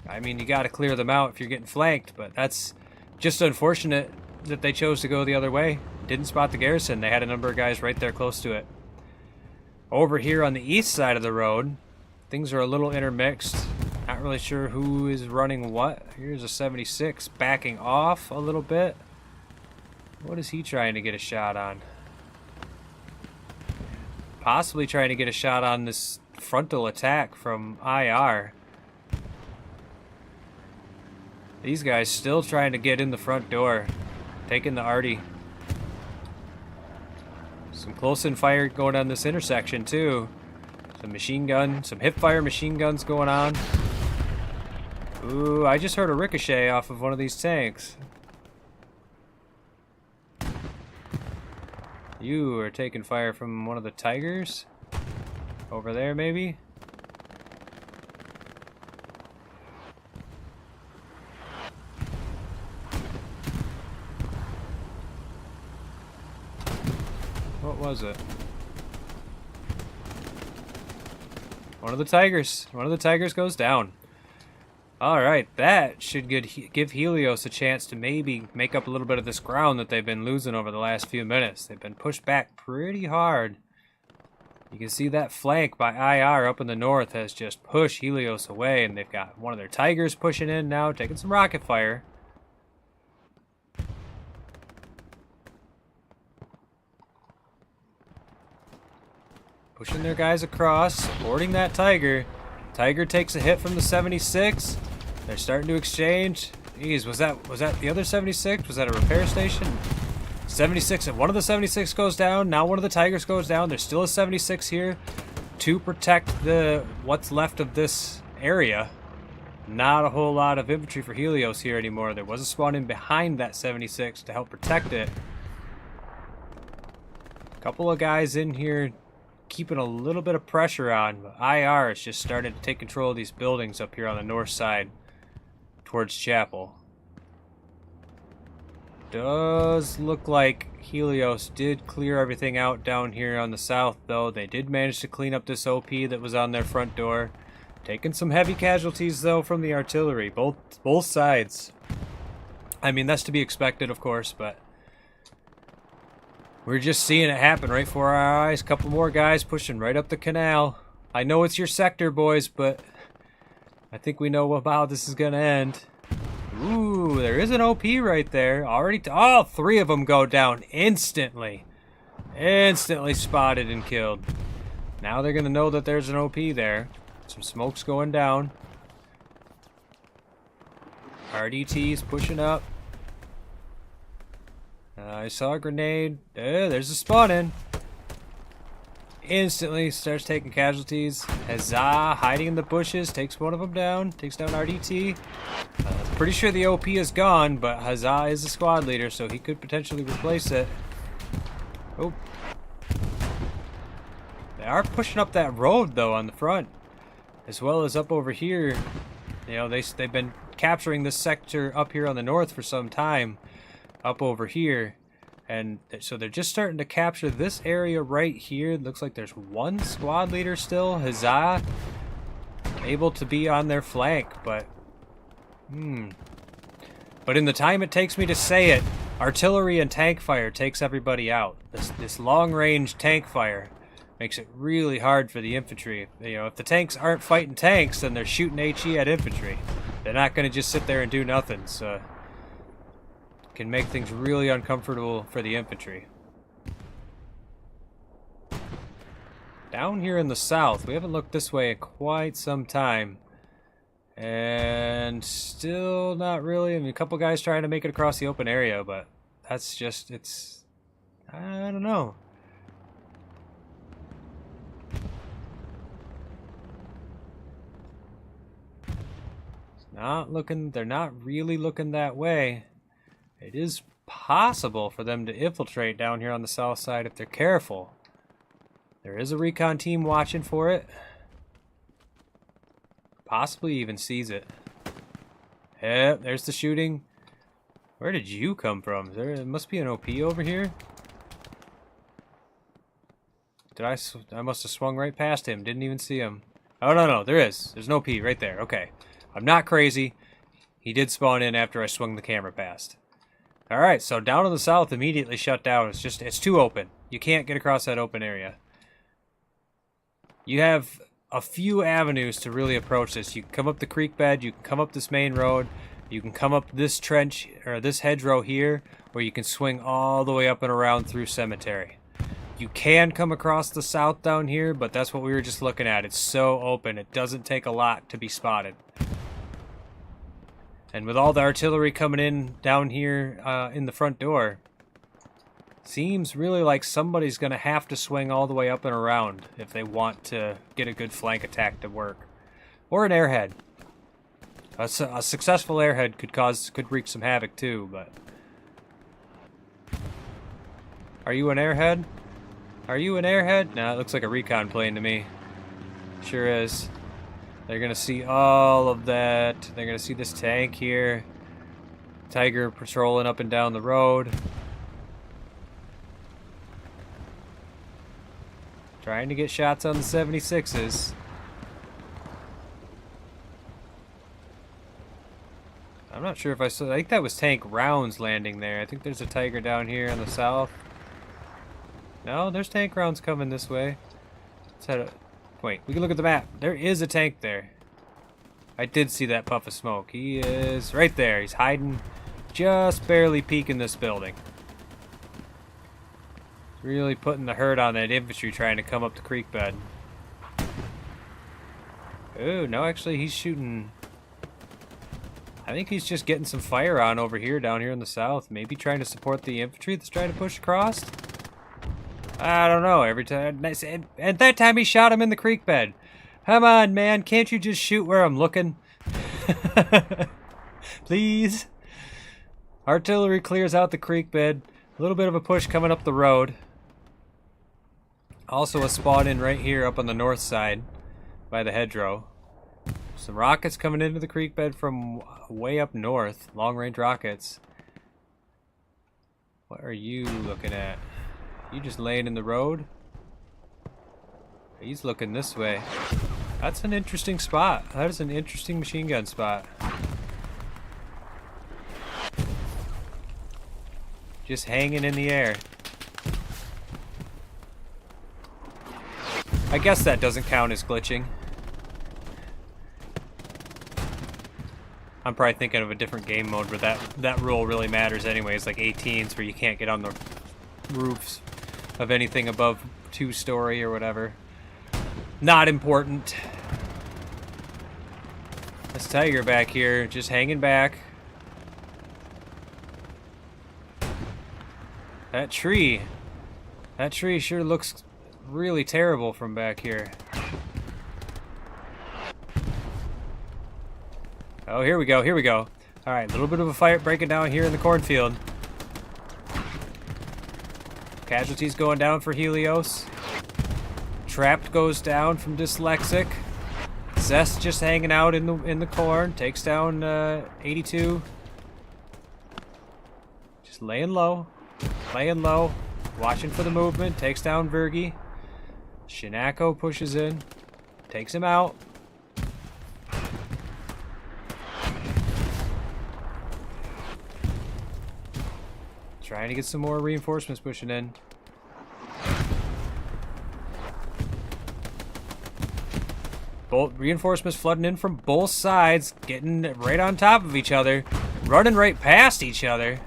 I mean, you got to clear them out if you're getting flanked, but that's just unfortunate that they chose to go the other way. didn't spot the garrison. They had a number of guys right there close to it. Over here on the east side of the road, things are a little intermixed. Not really sure who is running what. Here's a 76 backing off a little bit. What is he trying to get a shot on? Possibly trying to get a shot on this frontal attack from IR. These guys still trying to get in the front door. Taking the arty. Some close-in fire going on this intersection too. Some machine gun, some hip-fire machine guns going on. Ooh, I just heard a ricochet off of one of these tanks. You are taking fire from one of the Tigers? Over there, maybe? What was it? One of the Tigers. One of the Tigers goes down. Alright, that should give Helios a chance to maybe make up a little bit of this ground that they've been losing over the last few minutes. They've been pushed back pretty hard. You can see that flank by IR up in the north has just pushed Helios away, and they've got one of their Tigers pushing in now, taking some rocket fire. Pushing their guys across, supporting that Tiger. Tiger takes a hit from the 76. They're starting to exchange. Jeez, was that the other 76? Was that a repair station? 76, and one of the 76 goes down. Now one of the Tigers goes down. There's still a 76 here to protect what's left of this area. Not a whole lot of infantry for Helios here anymore. There was a spawn in behind that 76 to help protect it. A couple of guys in here keeping a little bit of pressure on, but IR has just started to take control of these buildings up here on the north side towards Chapel. Does look like Helios did clear everything out down here on the south, though. They did manage to clean up this OP that was on their front door. Taking some heavy casualties, though, from the artillery. Both sides. I mean, that's to be expected, of course, but we're just seeing it happen right before our eyes. Couple more guys pushing right up the canal. I know it's your sector, boys, but I think we know how this is going to end. Ooh, there is an OP right there. Already, all three of them go down instantly. Instantly spotted and killed. Now they're going to know that there's an OP there. Some smoke's going down. RDT's pushing up. I saw a grenade. There's a spawn in. Instantly starts taking casualties. Huzzah, hiding in the bushes, takes one of them down. Takes down RDT. Pretty sure the OP is gone, but Huzzah is the squad leader, so he could potentially replace it. Oh. They are pushing up that road, though, on the front. As well as up over here. You know, they've been capturing this sector up here on the north for some time. Up over here. And so they're just starting to capture this area right here. It looks like there's one squad leader still. Huzzah. Able to be on their flank, but But in the time it takes me to say it, artillery and tank fire takes everybody out. This long-range tank fire makes it really hard for the infantry. You know, if the tanks aren't fighting tanks, then they're shooting HE at infantry. They're not going to just sit there and do nothing, so can make things really uncomfortable for the infantry. Down here in the south, we haven't looked this way in quite some time. And still not really. I mean, a couple guys trying to make it across the open area, but that's just, I don't know. It's not looking, they're not really looking that way. It is possible for them to infiltrate down here on the south side if they're careful. There is a recon team watching for it. Possibly even sees it. Yep, there's the shooting. Where did you come from? There must be an OP over here. I must have swung right past him. Didn't even see him. Oh, no, there is. There's an OP right there. Okay. I'm not crazy. He did spawn in after I swung the camera past. Alright, so down in the south immediately shut down. It's too open. You can't get across that open area. You have a few avenues to really approach this. You can come up the creek bed, you can come up this main road, you can come up this trench, or this hedgerow here, or you can swing all the way up and around through Cemetery. You can come across the south down here, but that's what we were just looking at. It's so open, it doesn't take a lot to be spotted. And with all the artillery coming in down here in the front door, seems really like somebody's going to have to swing all the way up and around if they want to get a good flank attack to work. Or an airhead. A successful airhead could wreak some havoc too, but... Are you an airhead? Are you an airhead? Nah, it looks like a recon plane to me. Sure is. They're going to see all of that. They're going to see this tank here. Tiger patrolling up and down the road. Trying to get shots on the 76s. I'm not sure if I saw... I think that was tank rounds landing there. I think there's a Tiger down here in the south. No, there's tank rounds coming this way. Let's head up. Wait, we can look at the map. There is a tank there. I did see that puff of smoke. He is right there. He's hiding, just barely peeking this building. Really putting the hurt on that infantry trying to come up the creek bed. Oh, no, actually he's shooting... I think he's just getting some fire on over here, down here in the south. Maybe trying to support the infantry that's trying to push across? I don't know. Every time... And that time he shot him in the creek bed. Come on, man. Can't you just shoot where I'm looking? Please? Artillery clears out the creek bed. A little bit of a push coming up the road. Also a spawn in right here up on the north side by the hedgerow. Some rockets coming into the creek bed from way up north. Long-range rockets. What are you looking at? You just laying in the road? He's looking this way. That's an interesting spot. That is an interesting machine gun spot. Just hanging in the air. I guess that doesn't count as glitching. I'm probably thinking of a different game mode where that rule really matters anyways, like 18s where you can't get on the roofs of anything above 2-story or whatever. Not important. This Tiger back here, just hanging back. That tree sure looks really terrible from back here. Oh, here we go, here we go. Alright, a little bit of a fight breaking down here in the cornfield. Casualties going down for Helios. Trapped goes down from Dyslexic. Zest just hanging out in the corn. Takes down 82. Just laying low. Laying low. Watching for the movement. Takes down Virgi. Shinako pushes in. Takes him out. Trying to get some more reinforcements pushing in. Both reinforcements flooding in from both sides, getting right on top of each other, running right past each other.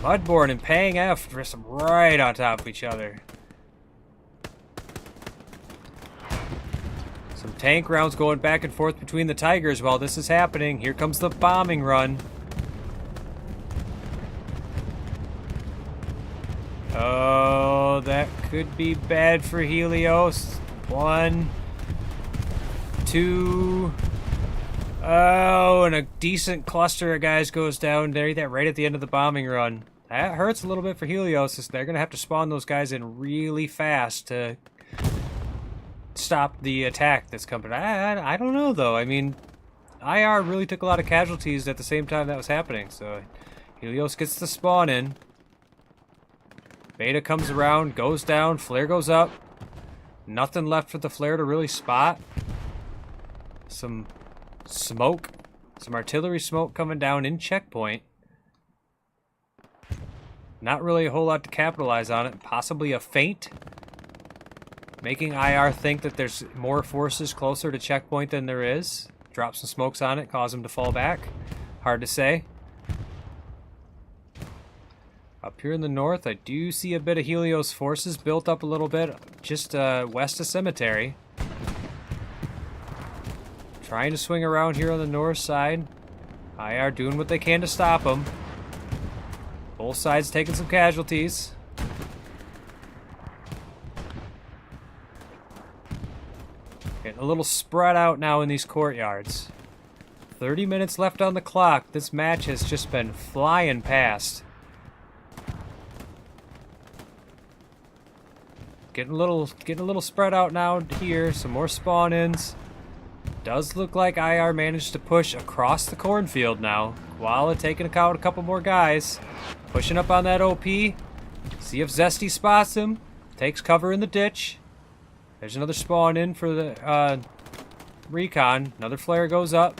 Mudborn and Pang F just right on top of each other. Some tank rounds going back and forth between the Tigers while this is happening. Here comes the bombing run. Oh, that could be bad for Helios. 1, 2. Oh, and a decent cluster of guys goes down there right at the end of the bombing run. That hurts a little bit for Helios. They're going to have to spawn those guys in really fast to stop the attack that's coming. I don't know, though. I mean, IR really took a lot of casualties at the same time that was happening. So Helios gets the spawn in. Beta comes around, goes down, flare goes up. Nothing left for the flare to really spot. Some smoke, some artillery smoke coming down in checkpoint. Not really a whole lot to capitalize on it. Possibly a feint. Making IR think that there's more forces closer to checkpoint than there is. Drop some smokes on it, cause him to fall back. Hard to say. Up here in the north, I do see a bit of Helios forces built up a little bit just west of Cemetery. Trying to swing around here on the north side. IR doing what they can to stop them. Both sides taking some casualties. Getting a little spread out now in these courtyards. 30 minutes left on the clock. This match has just been flying past. Getting a little spread out now here. Some more spawn-ins. Does look like IR managed to push across the cornfield now. Koala taking out a couple more guys. Pushing up on that OP. See if Zesty spots him. Takes cover in the ditch. There's another spawn in for the recon. Another flare goes up.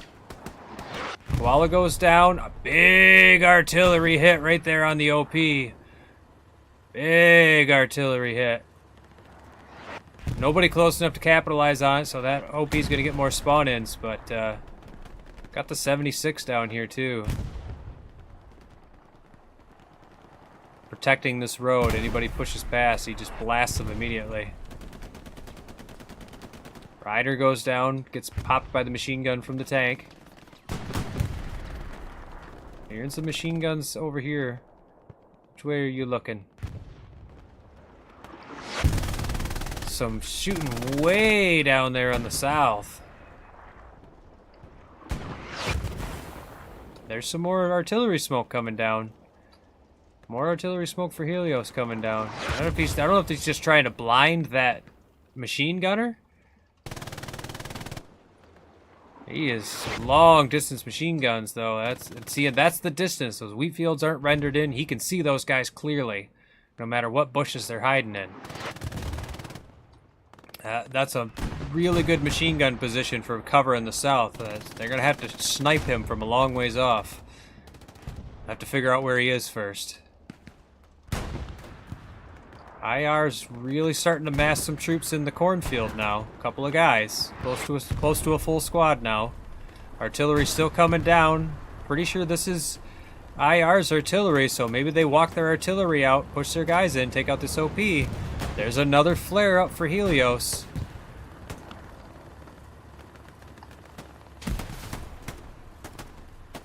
Koala goes down. A big artillery hit right there on the OP. Big artillery hit. Nobody close enough to capitalize on it, so that OP is going to get more spawn-ins, but got the 76 down here too. Protecting this road. Anybody pushes past, he just blasts them immediately. Rider goes down, gets popped by the machine gun from the tank. Hearing some machine guns over here. Which way are you looking? Some shooting way down there on the south. There's some more artillery smoke coming down. More artillery smoke for Helios coming down. I don't know if he's just trying to blind that machine gunner. He is long distance machine guns though. That's the distance. Those wheat fields aren't rendered in. He can see those guys clearly, no matter what bushes they're hiding in. That's a really good machine gun position for cover in the south. They're going to have to snipe him from a long ways off. Have to figure out where he is first. IR's really starting to mass some troops in the cornfield now. A couple of guys. Close to a full squad now. Artillery's still coming down. Pretty sure this is IR's artillery, so maybe they walk their artillery out, push their guys in, take out this OP. There's another flare up for Helios.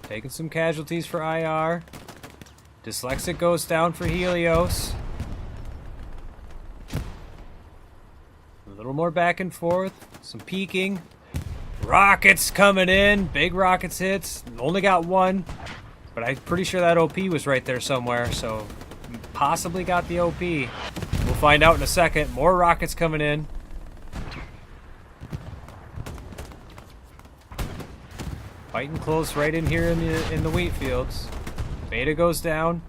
Taking some casualties for IR. Dyslexic goes down for Helios. A little more back and forth. Some peeking. Rockets coming in. Big rockets hits. Only got one. But I'm pretty sure that OP was right there somewhere, so possibly got the OP. We'll find out in a second. More rockets coming in. Fighting close right in here in the wheat fields. Beta goes down.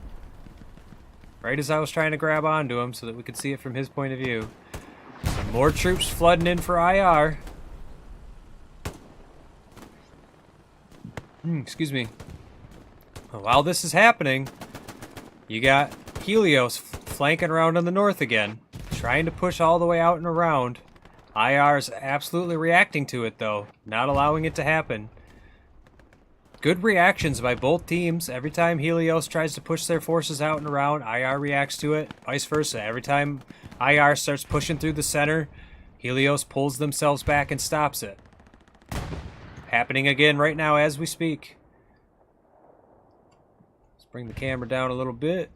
Right as I was trying to grab onto him so that we could see it from his point of view. Some more troops flooding in for IR. Excuse me. While this is happening, you got Helios flanking around on the north again, trying to push all the way out and around. IR is absolutely reacting to it, though, not allowing it to happen. Good reactions by both teams. Every time Helios tries to push their forces out and around, IR reacts to it. Vice versa. Every time IR starts pushing through the center, Helios pulls themselves back and stops it. Happening again right now as we speak. Let's bring the camera down a little bit.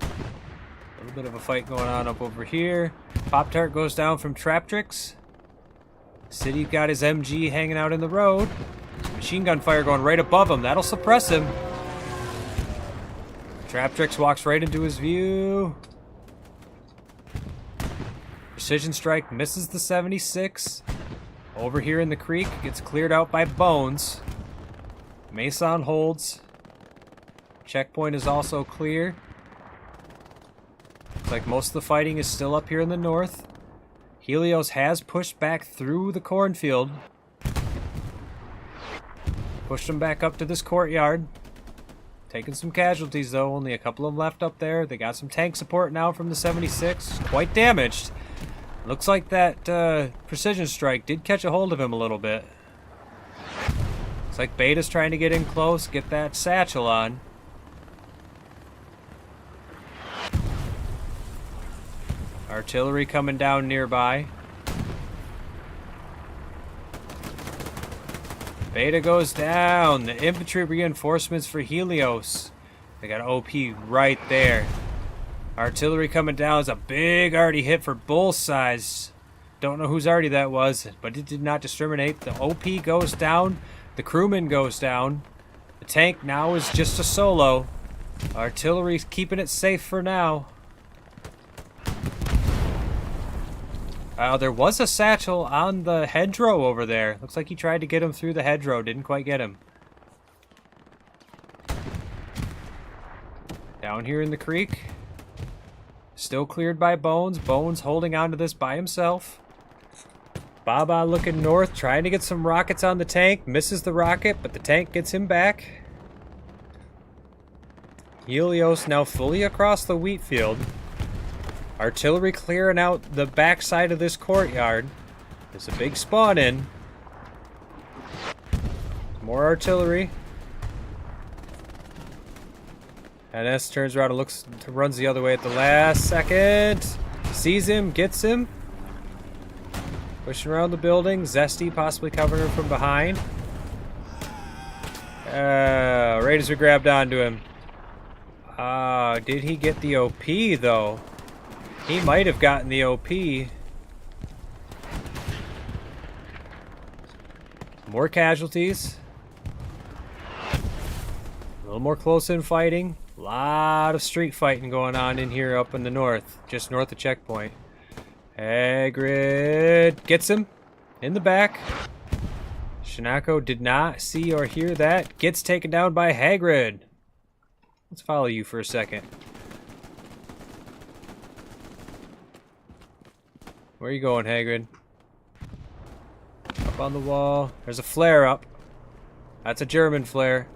A little bit of a fight going on up over here. Pop-Tart goes down from Traptrix. City got his MG hanging out in the road. Machine gun fire going right above him. That'll suppress him. Traptrix walks right into his view. Precision strike misses the 76. Over here in the creek, gets cleared out by Bones. Mason holds. Checkpoint is also clear. Looks like most of the fighting is still up here in the north. Helios has pushed back through the cornfield. Pushed them back up to this courtyard. Taking some casualties, though. Only a couple of them left up there. They got some tank support now from the 76. Quite damaged. Looks like that precision strike did catch a hold of him a little bit. Looks like Beta's trying to get in close, get that satchel on. Artillery coming down nearby. Beta goes down. The infantry reinforcements for Helios. They got OP right there. Artillery coming down is a big arty hit for both sides. Don't know whose arty that was, but it did not discriminate. The OP goes down. The crewman goes down. The tank now is just a solo. Artillery's keeping it safe for now. There was a satchel on the hedgerow over there. Looks like he tried to get him through the hedgerow. Didn't quite get him. Down here in the creek. Still cleared by Bones. Bones holding on to this by himself. Baba looking north, trying to get some rockets on the tank. Misses the rocket, but the tank gets him back. Helios now fully across the wheat field. Artillery clearing out the backside of this courtyard. There's a big spawn in. More artillery. NS turns around and runs the other way at the last second. Sees him, gets him. Pushing around the building. Zesty possibly covering him from behind. Raiders are grabbed onto him. Did he get the OP though? He might have gotten the OP. More casualties. A little more close-in fighting. A lot of street fighting going on in here up in the north. Just north of checkpoint. Hagrid gets him in the back. Shinako did not see or hear that. Gets taken down by Hagrid. Let's follow you for a second. Where are you going, Hagrid? Up on the wall. There's a flare up. That's a German flare.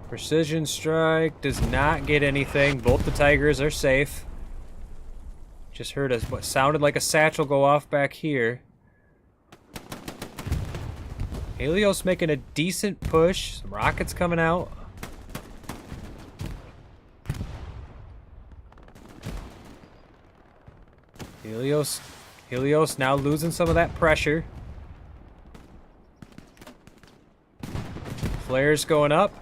Precision strike does not get anything. Both the Tigers are safe. Just heard what sounded like a satchel go off back here. Helios making a decent push. Some rockets coming out. Helios now losing some of that pressure. Flares going up.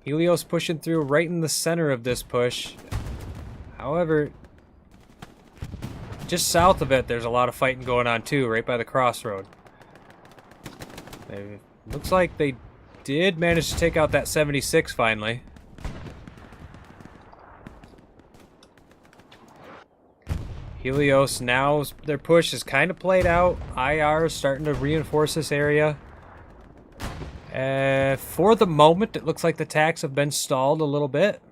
Helios pushing through right in the center of this push. However, just south of it, there's a lot of fighting going on too, right by the crossroad. Looks like they did manage to take out that 76 finally. Helios now, their push is kind of played out. IR is starting to reinforce this area. For the moment, it looks like the attacks have been stalled a little bit.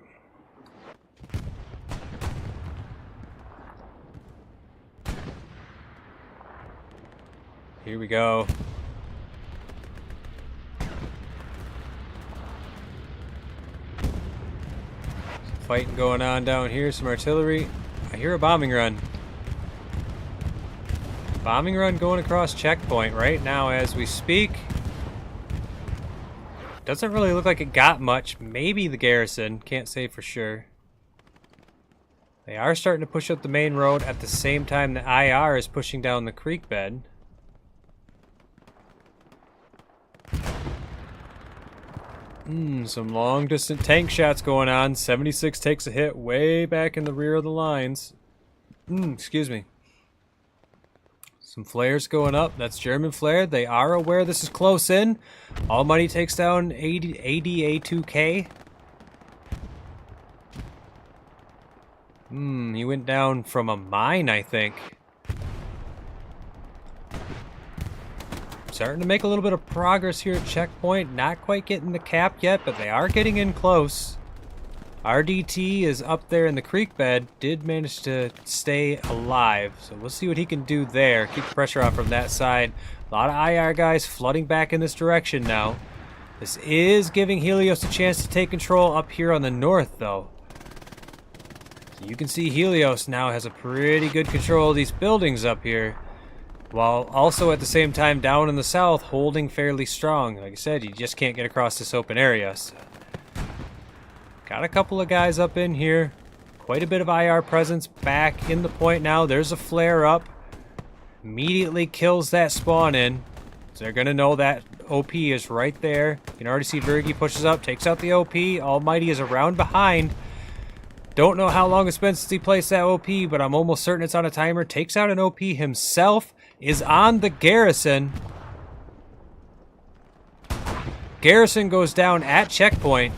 Here we go. Some fighting going on down here, some artillery. I hear a bombing run. Bombing run going across checkpoint right now as we speak. Doesn't really look like it got much. Maybe the garrison. Can't say for sure. They are starting to push up the main road at the same time the IR is pushing down the creek bed. Some long distance tank shots going on. 76 takes a hit way back in the rear of the lines. Excuse me. Some flares going up. That's German flare. They are aware this is close in. All Money takes down ADA2K. He went down from a mine, I think. Starting to make a little bit of progress here at checkpoint. Not quite getting the cap yet, but they are getting in close. RDT is up there in the creek bed, did manage to stay alive. So we'll see what he can do there. Keep the pressure on from that side. A lot of IR guys flooding back in this direction now. This is giving Helios a chance to take control up here on the north, though. So you can see Helios now has a pretty good control of these buildings up here, while also at the same time down in the south holding fairly strong. Like I said, you just can't get across this open area. So got a couple of guys up in here. Quite a bit of IR presence back in the point now. There's a flare up. Immediately kills that spawn in. So they're going to know that OP is right there. You can already see Virgi pushes up, takes out the OP. Almighty is around behind. Don't know how long it's been since he placed that OP, but I'm almost certain it's on a timer. Takes out an OP himself. Is on the Garrison. Garrison goes down at checkpoint.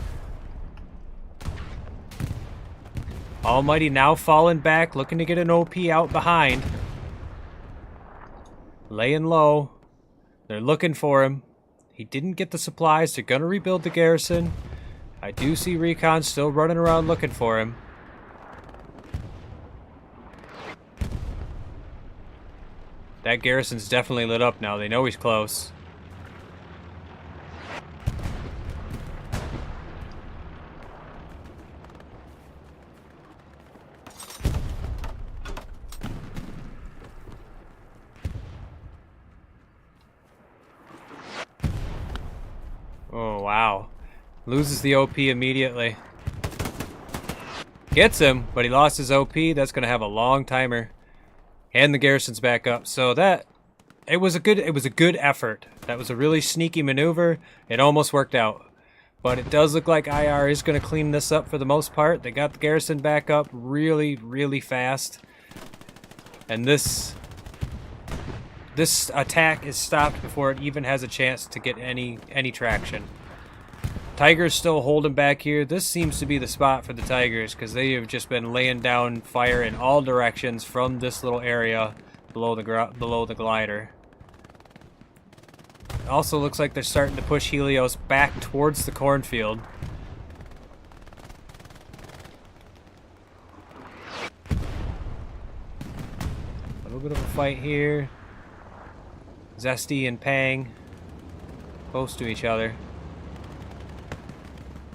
Almighty now falling back, looking to get an OP out behind. Laying low. They're looking for him. He didn't get the supplies. They're going to rebuild the Garrison. I do see Recon still running around looking for him. That Garrison's definitely lit up now. They know he's close. Oh, wow. Loses the OP immediately. Gets him, but he lost his OP. That's going to have a long timer. And the Garrison's back up. So that it was a good effort. That was a really sneaky maneuver. It almost worked out. But it does look like IR is going to clean this up for the most part. They got the Garrison back up really, really fast. And this attack is stopped before it even has a chance to get any traction. Tigers still holding back here. This seems to be the spot for the Tigers because they have just been laying down fire in all directions from this little area below the glider. It also looks like they're starting to push Helios back towards the cornfield. A little bit of a fight here. Zesty and Pang close to each other.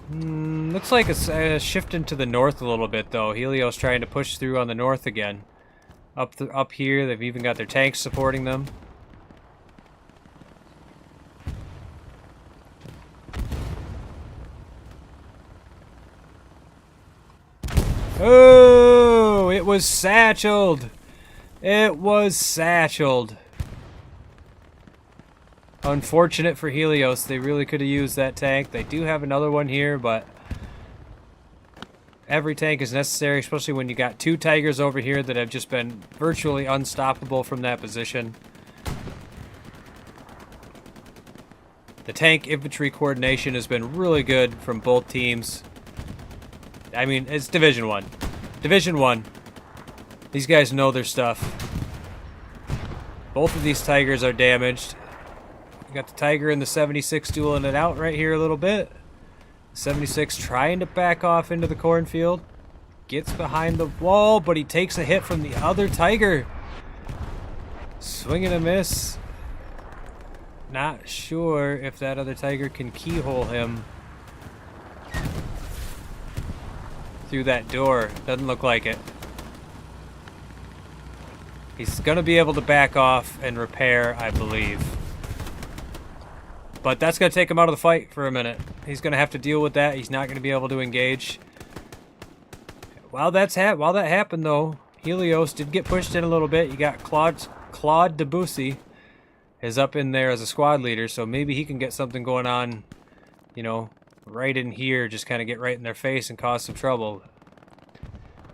Looks like it's shifting to the north a little bit, though. Helios trying to push through on the north again. Up here, they've even got their tanks supporting them. Oh, it was satcheled. It was satcheled. Unfortunate for Helios. They really could have used that tank. They do have another one here, but every tank is necessary, especially when you got two Tigers over here that have just been virtually unstoppable from that position. The tank infantry coordination has been really good from both teams. I mean, it's Division 1. Division 1. These guys know their stuff. Both of these Tigers are damaged. We got the Tiger and the 76 dueling it out right here a little bit. 76 trying to back off into the cornfield. Gets behind the wall, but he takes a hit from the other Tiger. Swing and a miss. Not sure if that other Tiger can keyhole him through that door. Doesn't look like it. He's going to be able to back off and repair, I believe. But that's going to take him out of the fight for a minute. He's going to have to deal with that. He's not going to be able to engage. While that happened, though, Helios did get pushed in a little bit. You got Claude Debussy is up in there as a squad leader, so maybe he can get something going on, you know, right in here, just kind of get right in their face and cause some trouble.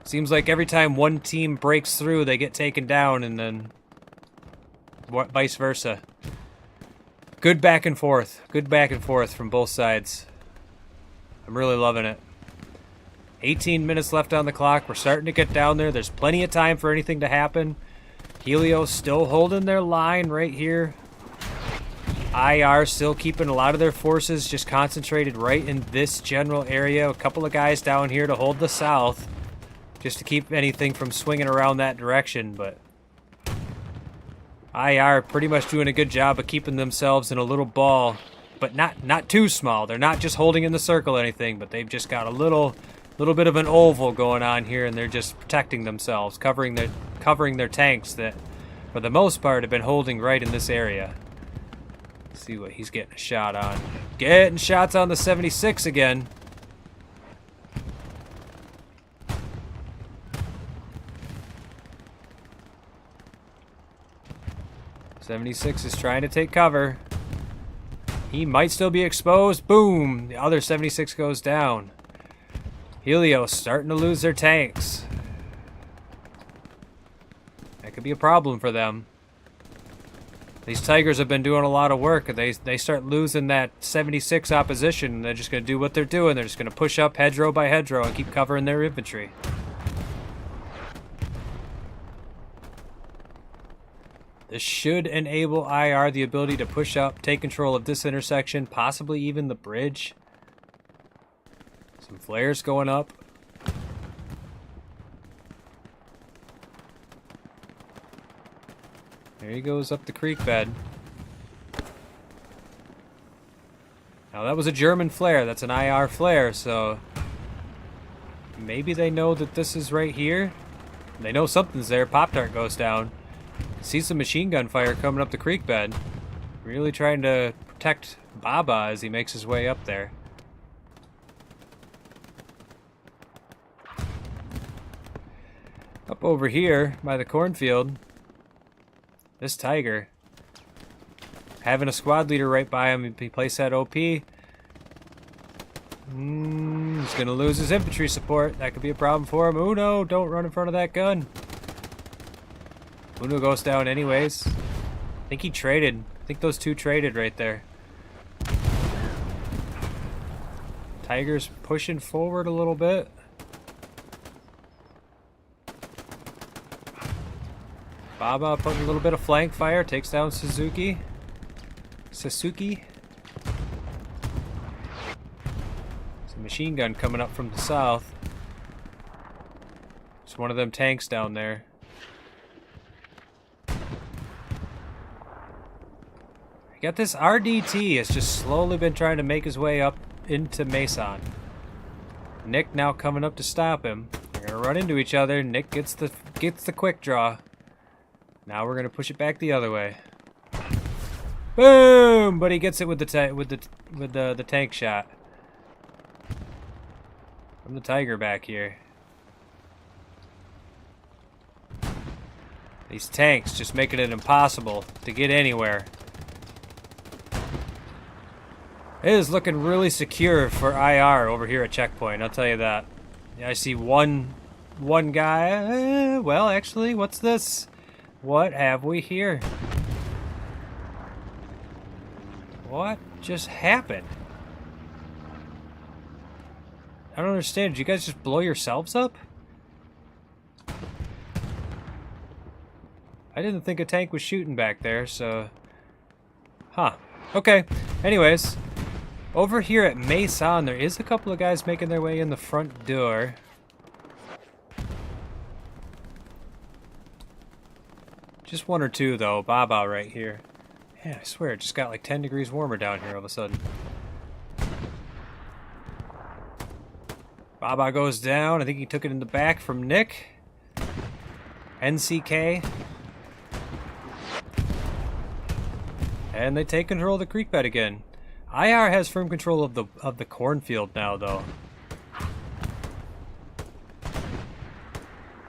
Seems like every time one team breaks through, they get taken down, and then vice versa. Good back and forth. Good back and forth from both sides. I'm really loving it. 18 minutes left on the clock. We're starting to get down there. There's plenty of time for anything to happen. Helios still holding their line right here. IR still keeping a lot of their forces just concentrated right in this general area. A couple of guys down here to hold the south, just to keep anything from swinging around that direction, but IR pretty much doing a good job of keeping themselves in a little ball, but not too small. They're not just holding in the circle or anything, but they've just got a little bit of an oval going on here, and they're just protecting themselves, covering their tanks that, for the most part, have been holding right in this area. Let's see what he's getting a shot on. Getting shots on the 76 again. '76 is trying to take cover. He might still be exposed. Boom! The other 76 goes down. Helios starting to lose their tanks. That could be a problem for them. These Tigers have been doing a lot of work. They start losing that 76 opposition. They're just going to do what they're doing. They're just going to push up hedgerow by hedgerow and keep covering their infantry. This should enable IR the ability to push up, take control of this intersection, possibly even the bridge. Some flares going up. There he goes up the creek bed. Now that was a German flare. That's an IR flare, so maybe they know that this is right here. They know something's there. Pop-Tart goes down. See some machine gun fire coming up the creek bed. Really trying to protect Baba as he makes his way up there. Up over here by the cornfield, this Tiger having a squad leader right by him. He placed that OP. He's gonna lose his infantry support. That could be a problem for him. Uno, don't run in front of that gun. Uno goes down anyways. I think he traded. I think those two traded right there. Tiger's pushing forward a little bit. Baba putting a little bit of flank fire. Takes down Sasuke. There's a machine gun coming up from the south. There's one of them tanks down there. Got this RDT has just slowly been trying to make his way up into Mason. Nick now coming up to stop him. They're gonna run into each other. Nick gets the quick draw. Now we're gonna push it back the other way. Boom! But he gets it with the tank shot from the Tiger back here. These tanks just making it impossible to get anywhere. It is looking really secure for IR over here at checkpoint, I'll tell you that. Yeah, I see one guy. Well, actually, what's this? What have we here? What just happened? I don't understand. Did you guys just blow yourselves up? I didn't think a tank was shooting back there, so... Huh. Okay. Anyways... Over here at Mason, there is a couple of guys making their way in the front door. Just one or two, though. Baba right here. Man, I swear, it just got like 10 degrees warmer down here all of a sudden. Baba goes down. I think he took it in the back from Nick. NCK. And they take control of the creek bed again. IR has firm control of the cornfield now, though.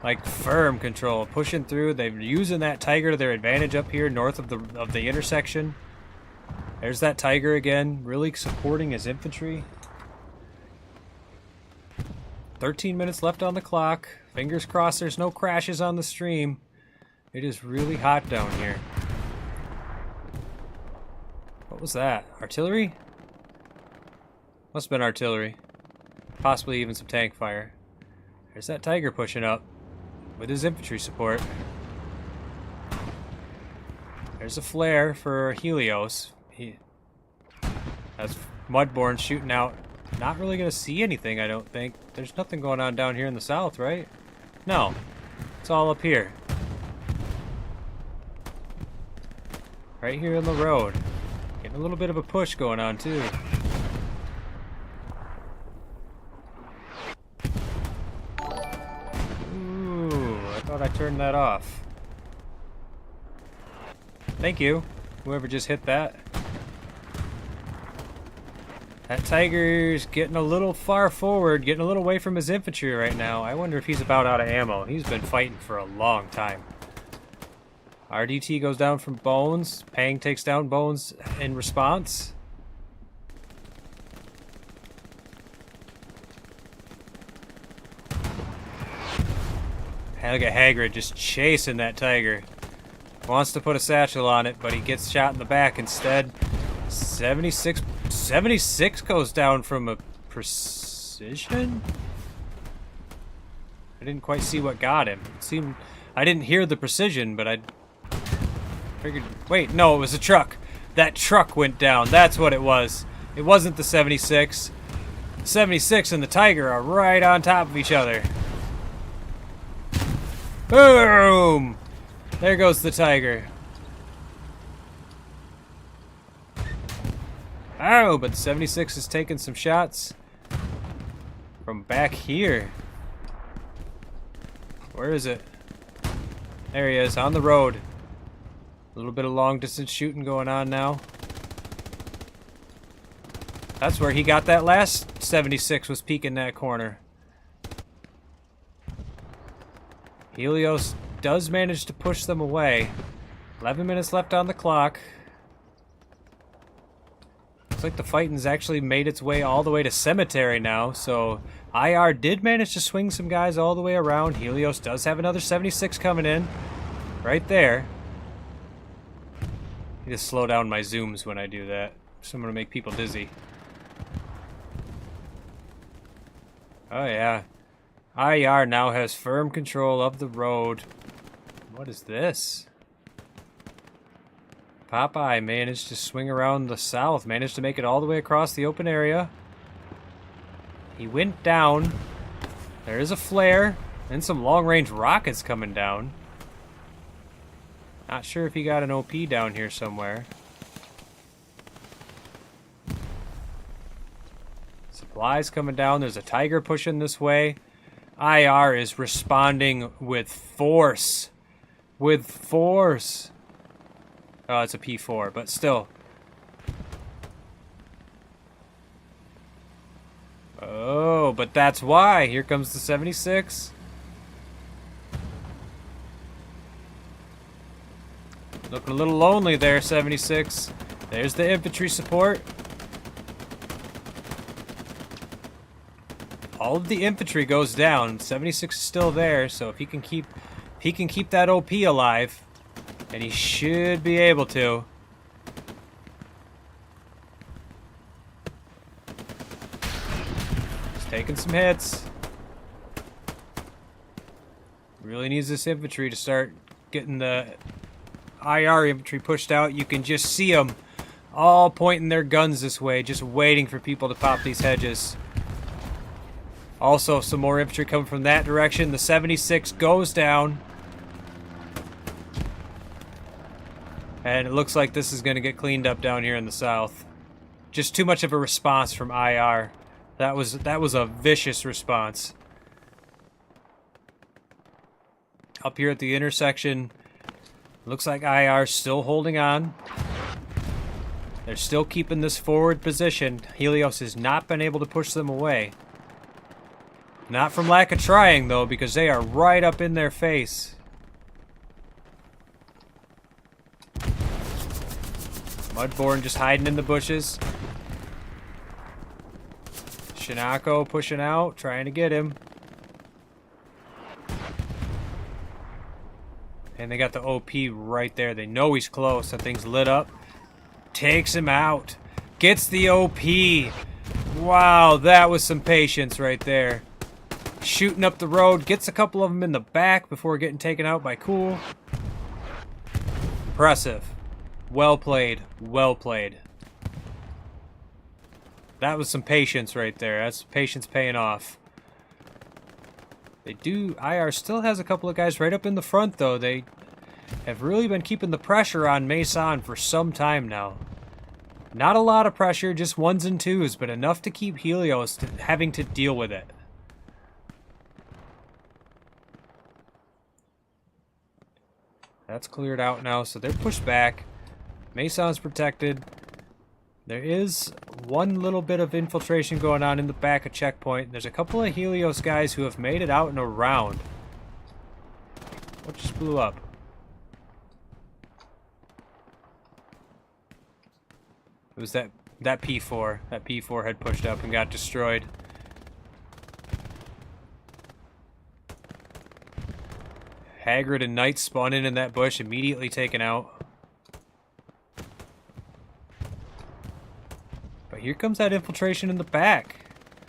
Like firm control, pushing through. They're using that Tiger to their advantage up here north of the intersection. There's that Tiger again, really supporting his infantry. 13 minutes left on the clock. Fingers crossed there's no crashes on the stream. It is really hot down here. What was that? Artillery? Must have been artillery. Possibly even some tank fire. There's that Tiger pushing up with his infantry support. There's a flare for Helios. That's Mudborn shooting out. Not really going to see anything, I don't think. There's nothing going on down here in the south, right? No. It's all up here. Right here on the road. Getting a little bit of a push going on, too. Ooh, I thought I turned that off. Thank you, whoever just hit that. That Tiger's getting a little far forward, getting a little away from his infantry right now. I wonder if he's about out of ammo. He's been fighting for a long time. RDT goes down from Bones. Pang takes down Bones in response. Hey, look at Hagrid just chasing that Tiger. Wants to put a satchel on it, but he gets shot in the back instead. 76 goes down from a precision? I didn't quite see what got him. It seemed I didn't hear the precision, but I figured... Wait, no, it was a truck. That truck went down. That's what it was. It wasn't the 76. The 76 and the Tiger are right on top of each other. Boom! There goes the Tiger. Oh, but the 76 is taking some shots from back here. Where is it? There he is, on the road. A little bit of long distance shooting going on now. That's where he got that last 76, was peeking that corner. Helios does manage to push them away. 11 minutes left on the clock. Looks like the fighting's actually made its way all the way to Cemetery now, so IR did manage to swing some guys all the way around. Helios does have another 76 coming in. Right there. I need to slow down my zooms when I do that. So I'm going to make people dizzy. Oh yeah. IR now has firm control of the road. What is this? Popeye managed to swing around the south, managed to make it all the way across the open area. He went down. There is a flare and some long-range rockets coming down. Not sure if he got an OP down here somewhere. Supplies coming down. There's a Tiger pushing this way. IR is responding with force. With force. Oh, it's a P4, but still. Oh, but that's why. Here comes the 76. Looking a little lonely there, 76. There's the infantry support. All of the infantry goes down. 76 is still there, so if he can keep that OP alive, and he should be able to. He's taking some hits. Really needs this infantry to start getting the IR infantry pushed out. You can just see them all pointing their guns this way, just waiting for people to pop these hedges. Also, some more infantry coming from that direction. The 76 goes down. And it looks like this is going to get cleaned up down here in the south. Just too much of a response from IR. That was a vicious response. Up here at the intersection, looks like IR's still holding on. They're still keeping this forward position. Helios has not been able to push them away. Not from lack of trying, though, because they are right up in their face. Mudborn just hiding in the bushes. Shinako pushing out, trying to get him. And they got the OP right there. They know he's close. That thing's lit up. Takes him out. Gets the OP. Wow, that was some patience right there. Shooting up the road. Gets a couple of them in the back before getting taken out by Cool. Impressive. Well played. Well played. That was some patience right there. That's patience paying off. They do... IR still has a couple of guys right up in the front, though. They have really been keeping the pressure on Mason for some time now. Not a lot of pressure, just ones and twos, but enough to keep Helios having to deal with it. That's cleared out now, so they're pushed back. Mason's protected. There is one little bit of infiltration going on in the back of checkpoint. There's a couple of Helios guys who have made it out and around. What just blew up? It was that P4. That P4 had pushed up and got destroyed. Hagrid and Knight spawn in that bush, immediately taken out. But here comes that infiltration in the back.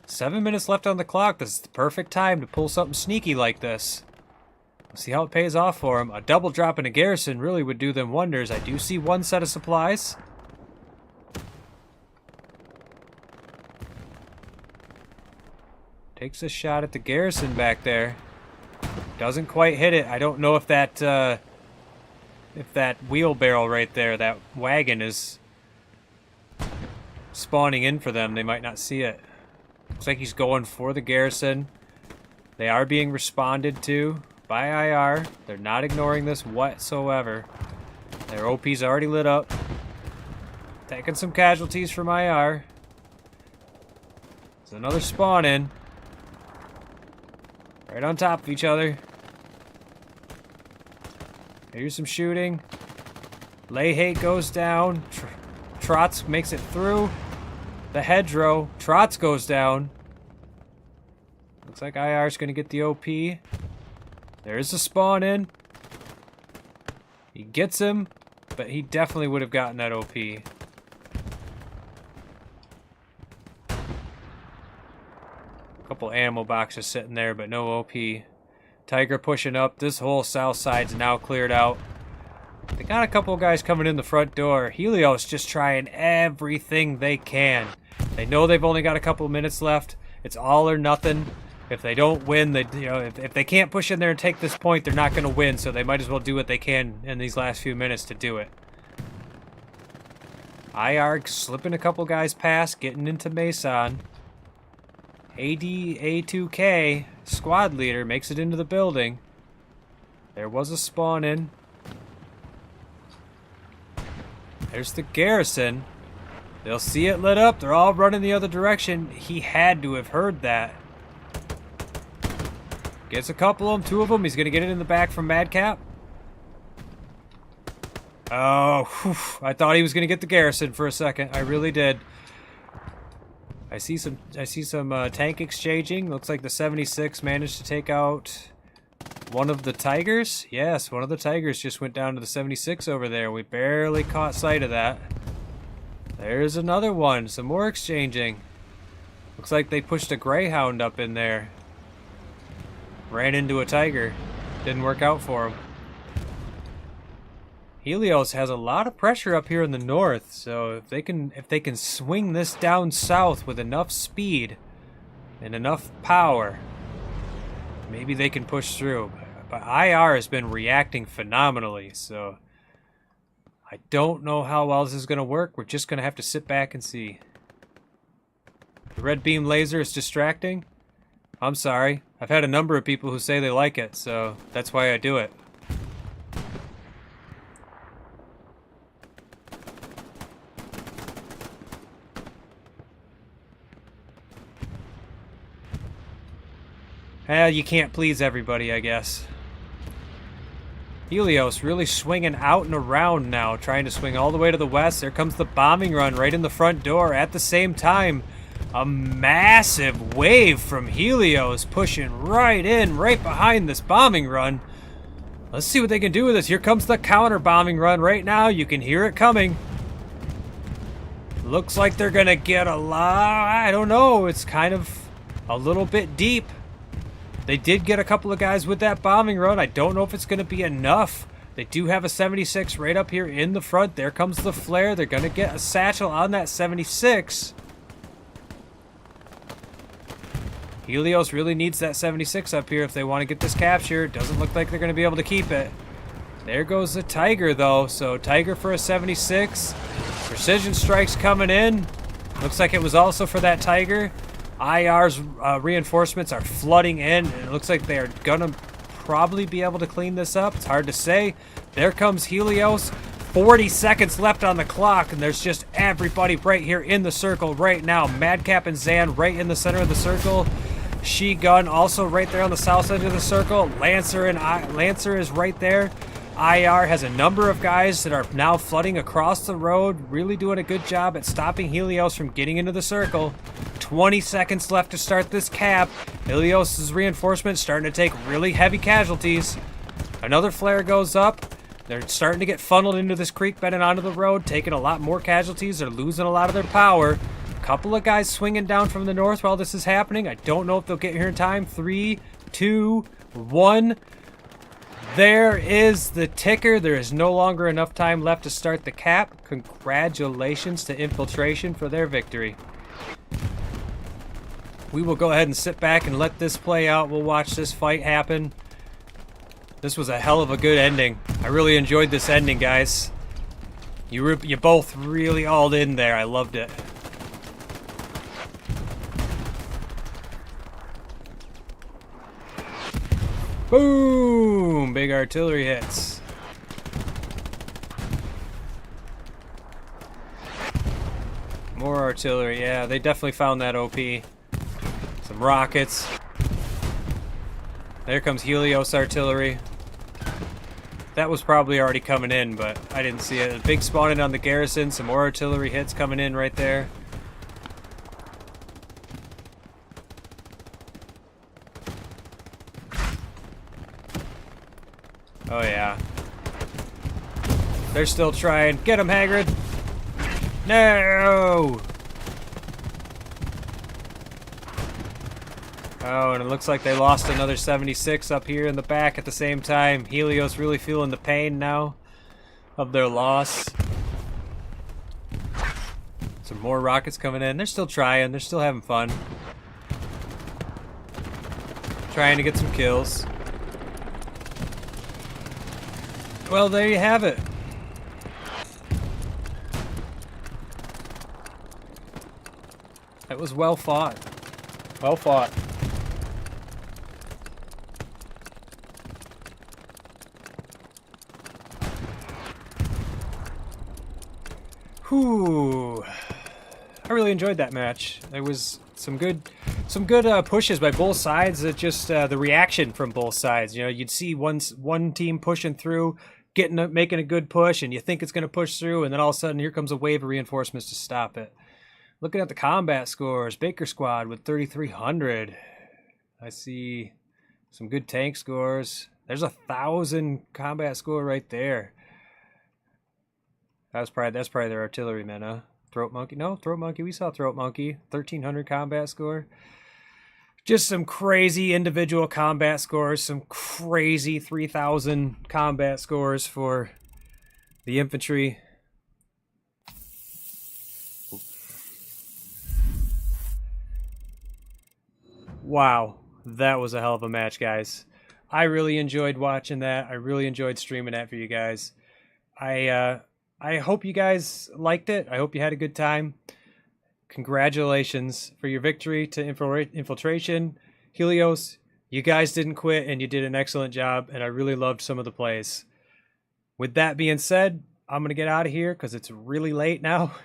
7 minutes left on the clock. This is the perfect time to pull something sneaky like this. We'll see how it pays off for them. A double drop in a garrison really would do them wonders. I do see one set of supplies. Takes a shot at the garrison back there. Doesn't quite hit it. I don't know if that wheelbarrow right there, that wagon, is spawning in for them. They might not see it. Looks like he's going for the garrison. They are being responded to by IR. They're not ignoring this whatsoever. Their OP's already lit up. Taking some casualties from IR. There's another spawn in. Right on top of each other. Here's some shooting. Leahy goes down. Trotz makes it through the hedgerow. Trotz goes down. Looks like IR's going to get the OP. There's a spawn in. He gets him, but he definitely would have gotten that OP. Couple ammo boxes sitting there, but no OP. Tiger pushing up. This whole south side's now cleared out. They got a couple of guys coming in the front door. Helios just trying everything they can. They know they've only got a couple of minutes left. It's all or nothing. If they don't win, if they can't push in there and take this point, they're not going to win. So they might as well do what they can in these last few minutes to do it. IR slipping a couple guys past, getting into Mason. AD-A2K, squad leader, makes it into the building. There was a spawn in. There's the garrison. They'll see it lit up. They're all running the other direction. He had to have heard that. Gets a couple of them, two of them. He's going to get it in the back from Madcap. Oh, whew. I thought he was going to get the garrison for a second. I really did. I see some tank exchanging. Looks like the 76 managed to take out one of the Tigers. Yes, one of the Tigers just went down to the 76 over there. We barely caught sight of that. There's another one. Some more exchanging. Looks like they pushed a Greyhound up in there. Ran into a Tiger. Didn't work out for him. Helios has a lot of pressure up here in the north, so if they can swing this down south with enough speed and enough power, maybe they can push through. But IR has been reacting phenomenally, so I don't know how well this is going to work. We're just going to have to sit back and see. The red beam laser is distracting. I'm sorry. I've had a number of people who say they like it, so that's why I do it. You can't please everybody, I guess. Helios really swinging out and around now, trying to swing all the way to the west. There comes the bombing run right in the front door. At the same time, a massive wave from Helios pushing right in, right behind this bombing run. Let's see what they can do with this. Here comes the counter bombing run right now. You can hear it coming. Looks like they're going to get a lot. I don't know. It's kind of a little bit deep. They did get a couple of guys with that bombing run. I don't know if it's going to be enough They do have a 76 right up here in the front. There comes the flare. They're going to get a satchel on that 76. Helios really needs that 76 up here if they want to get this capture. Doesn't look like they're going to be able to keep it. There goes the Tiger, though. So Tiger for a 76. Precision strikes coming in. Looks like it was also for that Tiger. IR's reinforcements are flooding in. And it looks like they are going to probably be able to clean this up. It's hard to say. There comes Helios. 40 seconds left on the clock. And there's just everybody right here in the circle right now. Madcap and Zan right in the center of the circle. She-Gun also right there on the south side of the circle. Lancer is right there. IR has a number of guys that are now flooding across the road, really doing a good job at stopping Helios from getting into the circle. 20 seconds left to start this cap. Helios' reinforcements starting to take really heavy casualties. Another flare goes up. They're starting to get funneled into this creek bed and onto the road, taking a lot more casualties. They're losing a lot of their power. Couple of guys swinging down from the north while this is happening. I don't know if they'll get here in time. 3, 2, 1. There is the ticker. There is no longer enough time left to start the cap. Congratulations to Infiltration for their victory. We will go ahead and sit back and let this play out. We'll watch this fight happen. This was a hell of a good ending. I really enjoyed this ending, guys. You both really all in there. I loved it. Boom! Big artillery hits. More artillery. Yeah, they definitely found that OP. Some rockets. There comes Helios artillery. That was probably already coming in, but I didn't see it. A big spawning on the garrison. Some more artillery hits coming in right there. Oh, yeah. They're still trying. Get him, Hagrid! No! Oh, and it looks like they lost another 76 up here in the back at the same time. Helios really feeling the pain now of their loss. Some more rockets coming in. They're still trying. They're still having fun. Trying to get some kills. Well, there you have it. That was well fought. Well fought. Whew. I really enjoyed that match. There was some good pushes by both sides. It just the reaction from both sides. You know, you'd see one team pushing through, making a good push, and you think it's going to push through, and then all of a sudden here comes a wave of reinforcements to stop it. Looking at the combat scores, Baker Squad with 3,300. I see some good tank scores. There's 1,000 combat score right there. That's probably their artillerymen, huh? Throat Monkey? No, Throat Monkey. We saw Throat Monkey. 1,300 combat score. Just some crazy individual combat scores. Some crazy 3,000 combat scores for the infantry. Wow, that was a hell of a match, guys. I really enjoyed watching that. I really enjoyed streaming that for you guys. I hope you guys liked it. I hope you had a good time. Congratulations for your victory to Infiltration. Helios, you guys didn't quit and you did an excellent job, and I really loved some of the plays. With that being said, I'm going to get out of here because it's really late now.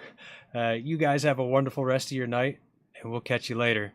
You guys have a wonderful rest of your night, and we'll catch you later.